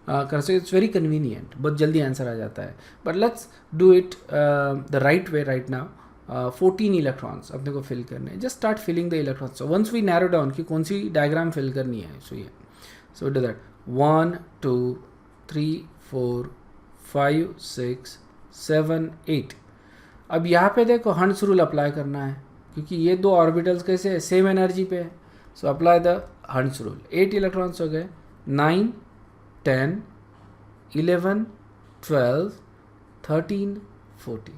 कर सकते. इट्स वेरी कन्वीनियंट, बहुत जल्दी आंसर आ जाता है. But let's do it the right way right now. 14 electrons अपने को फिल करने हैं. Just start filling the electrons. So once we narrow down कि कौन सी डायग्राम फिल करनी है. सो ये सो डू दैट 1 2 3 4 5 6 7 8. अब यहाँ पे देखो हंट्स रूल अप्लाई करना है क्योंकि ये दो ऑर्बिटल्स कैसे है, सेम एनर्जी पे है. So apply the hunts rule. 8 electrons हो गए. 9 10 11 12 13 14.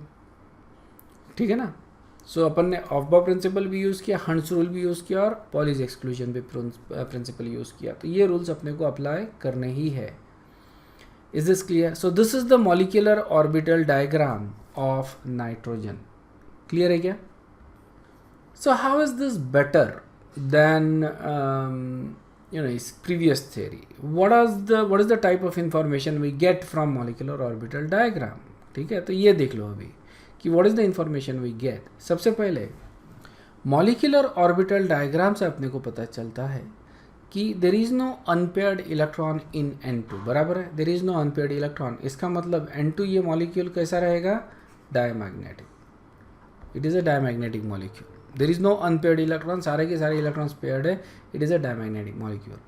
ठीक है ना. सो अपन ने ऑफ-बॉ प्रिंसिपल भी यूज़ किया, हंट्स रूल भी यूज़ किया और पॉलीज एक्सक्लूजन भी प्रिंसिपल यूज़ किया. तो ये रूल्स अपने को अप्लाई करने ही है. Is this clear? So this is the molecular orbital diagram of nitrogen. Clear है क्या? So how is this better than its previous theory? What is the type of information we get from molecular orbital diagram? ठीक है, तो ये देख लो अभी कि what is the information we get. सबसे पहले molecular orbital diagram से अपने को पता चलता है कि there is no unpaired electron in N2. बराबर है, there is no unpaired electron. इसका मतलब N2 ये molecule कैसा रहेगा? Diamagnetic. It is a diamagnetic molecule. There is no unpaired electron. सारे के सारे electrons paired है. It is a diamagnetic molecule.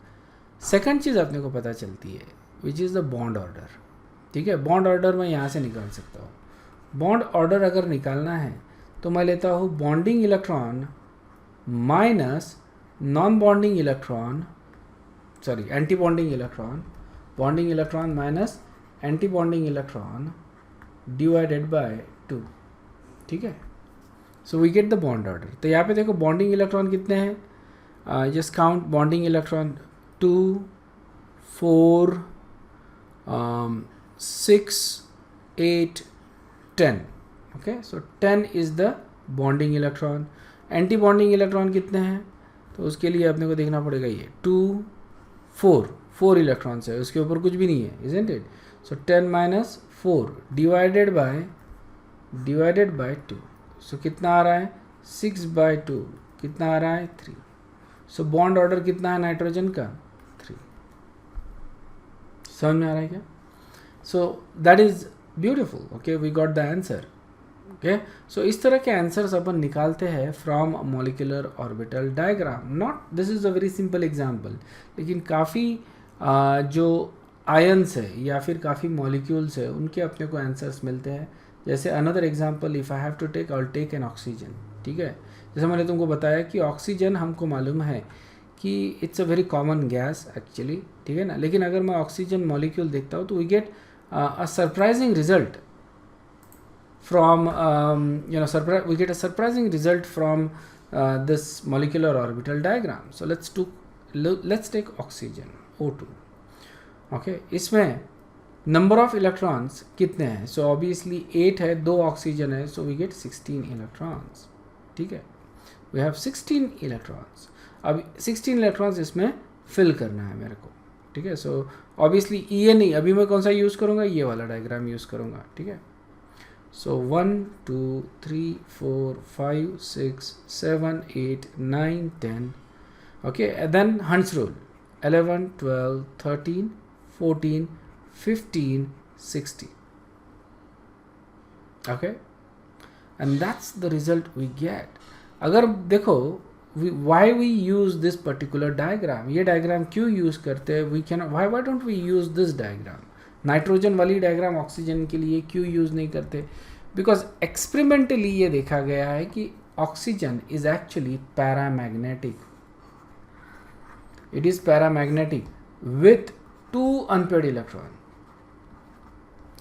Second चीज़ अपने को पता चलती है which is the bond order. ठीक है, बॉन्ड ऑर्डर मैं यहाँ से निकाल सकता हूँ. बॉन्ड ऑर्डर अगर निकालना है तो मैं लेता हूँ bonding electron minus non bonding electron, sorry anti bonding electron, bonding electron minus anti bonding electron divided by 2. ठीक है, so we get the bond order. तो यहाँ पे देखो बॉन्डिंग इलेक्ट्रॉन कितने हैं. Just count bonding electron 2 4 6 8 10. Okay, so 10 is the bonding electron. Anti bonding electron कितने हैं तो उसके लिए अपने को देखना पड़ेगा. ये 2 4 इलेक्ट्रॉन्स है, उसके ऊपर कुछ भी नहीं है, isn't it. So 10 minus 4 divided by 2. सो कितना आ रहा है 6/2. कितना आ रहा है 3. सो बॉन्ड ऑर्डर कितना है नाइट्रोजन का 3. समझ में आ रहा है क्या? So that is beautiful. Okay, we got the answer. Okay, so इस तरह के आंसर्स अपन निकालते हैं from molecular orbital diagram. Not this is a very simple example, लेकिन काफ़ी जो आयन्स है या फिर काफ़ी मॉलिक्यूल्स है उनके अपने को आंसर्स मिलते हैं. जैसे another example, if I have to take, I will take an oxygen. ठीक है, जैसे मैंने तुमको बताया कि ऑक्सीजन हमको मालूम है कि it's a very common gas actually. ठीक है ना, लेकिन अगर मैं ऑक्सीजन मॉलिक्यूल देखता हूँ तो we get a surprising result from we get a surprising result from this molecular orbital diagram. So let's take oxygen O2. okay, इसमें number of electrons कितने हैं? So obviously 8 है, 2 ऑक्सीजन है, so we get 16 electrons. ठीक है, we have 16 electrons. अब 16 electrons इसमें fill करना है मेरे को. ठीक है, सो ऑब्वियसली ये नहीं, अभी मैं कौन सा यूज़ करूँगा, ये वाला डायग्राम यूज़ करूँगा. ठीक है, सो 1 2 3 4 5 6 7 8 9 10. Okay, then Hund's rule 11 12 13 14 15 16. Okay, and that's the result we get. अगर देखो why we use this particular diagram, ये डायग्राम क्यों यूज़ करते हैं, we can why don't we use this diagram? Nitrogen वाली डायग्राम ऑक्सीजन के लिए क्यों यूज़ नहीं करते? बिकॉज एक्सपेरिमेंटली ये देखा गया है कि oxygen is actually paramagnetic. It is paramagnetic with 2 unpaired electron.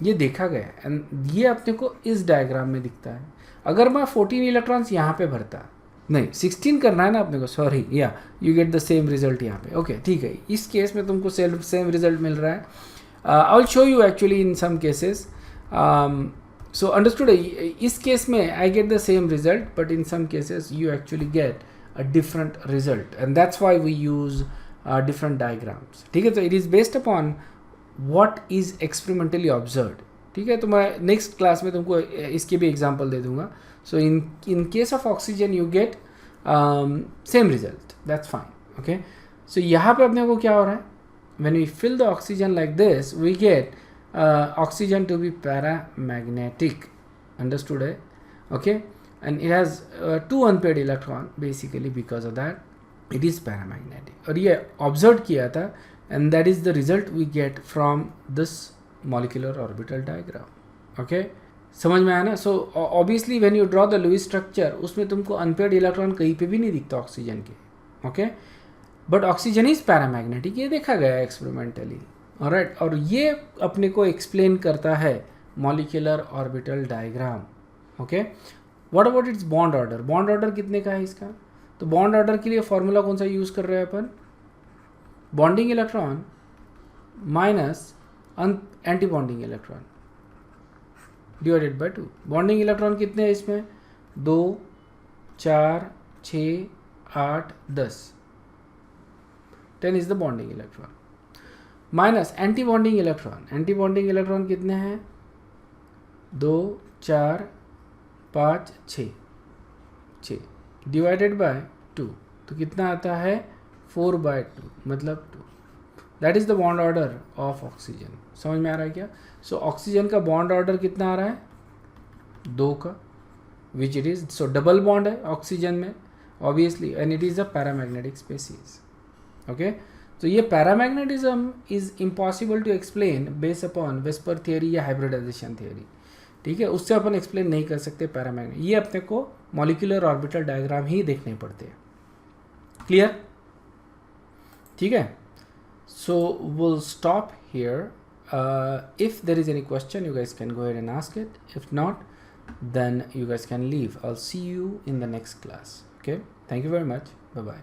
ये देखा गया है एंड ये अपने को इस डायग्राम में दिखता है. अगर मैं 14 इलेक्ट्रॉन्स यहाँ पे भरता, नहीं 16 करना है ना अपने को, सॉरी, या you get the same result यहाँ पे. ओके, ठीक है, इस केस में तुमको सेम रिजल्ट मिल रहा है. I will show you actually in some cases. So understood, इस केस में I get the same result, but in some cases you actually get a different result and that's why we use different diagrams. ठीक है, तो it is based upon what is experimentally observed. ठीक है, तो मैं next class में तुमको इसके भी एग्जांपल दे दूंगा. So in case of oxygen you get same result. That's fine. Okay. So यहाँ पे अपने को क्या हो रहा है? When we fill the oxygen like this, we get oxygen to be paramagnetic. Understood है? Okay. and it has two unpaired electron. Basically because of that it is paramagnetic. और ये observed किया था, and that is the result we get from this molecular orbital diagram. Okay, समझ में आया ना? So obviously when you draw the Lewis structure, उसमें तुमको unpaired electron कहीं पे भी नहीं दिखता ऑक्सीजन के. Okay, but oxygen is paramagnetic, ये देखा गया experimentally. Alright, और ये अपने को explain करता है molecular orbital diagram. Okay, what about its bond order? Bond order कितने का है इसका? तो bond order के लिए फॉर्मूला कौन सा यूज कर रहे हैं अपन? Bonding electron minus anti bonding electron divided by 2. Bonding electron कितने हैं इसमें? 2, 4, 6, 8, 10. 10 is the bonding electron. Minus anti bonding electron. Anti bonding electron कितने हैं? 2, 4, 5, 6 डिवाइडेड बाय 2. तो कितना आता है? 4/2 मतलब 2. That is the bond order of oxygen. समझ में आ रहा है क्या? सो ऑक्सीजन का बॉन्ड ऑर्डर कितना आ रहा है? 2 का, which it is. So double bond है ऑक्सीजन में obviously, and it is a paramagnetic species. Okay, तो ये paramagnetism is impossible to explain based upon VSEPR theory या हाइब्रिडाइजेशन थियरी. ठीक है, उससे अपन एक्सप्लेन नहीं कर सकते पैरामैग्नेट. ये अपने को मॉलिक्यूलर ऑर्बिटल डायग्राम ही देखने पड़ते हैं. क्लियर? ठीक है. So will stop here. If there is any question, you guys can go ahead and ask it. If not, then you guys can leave. I'll see you in the next class. Okay, thank you very much. Bye bye.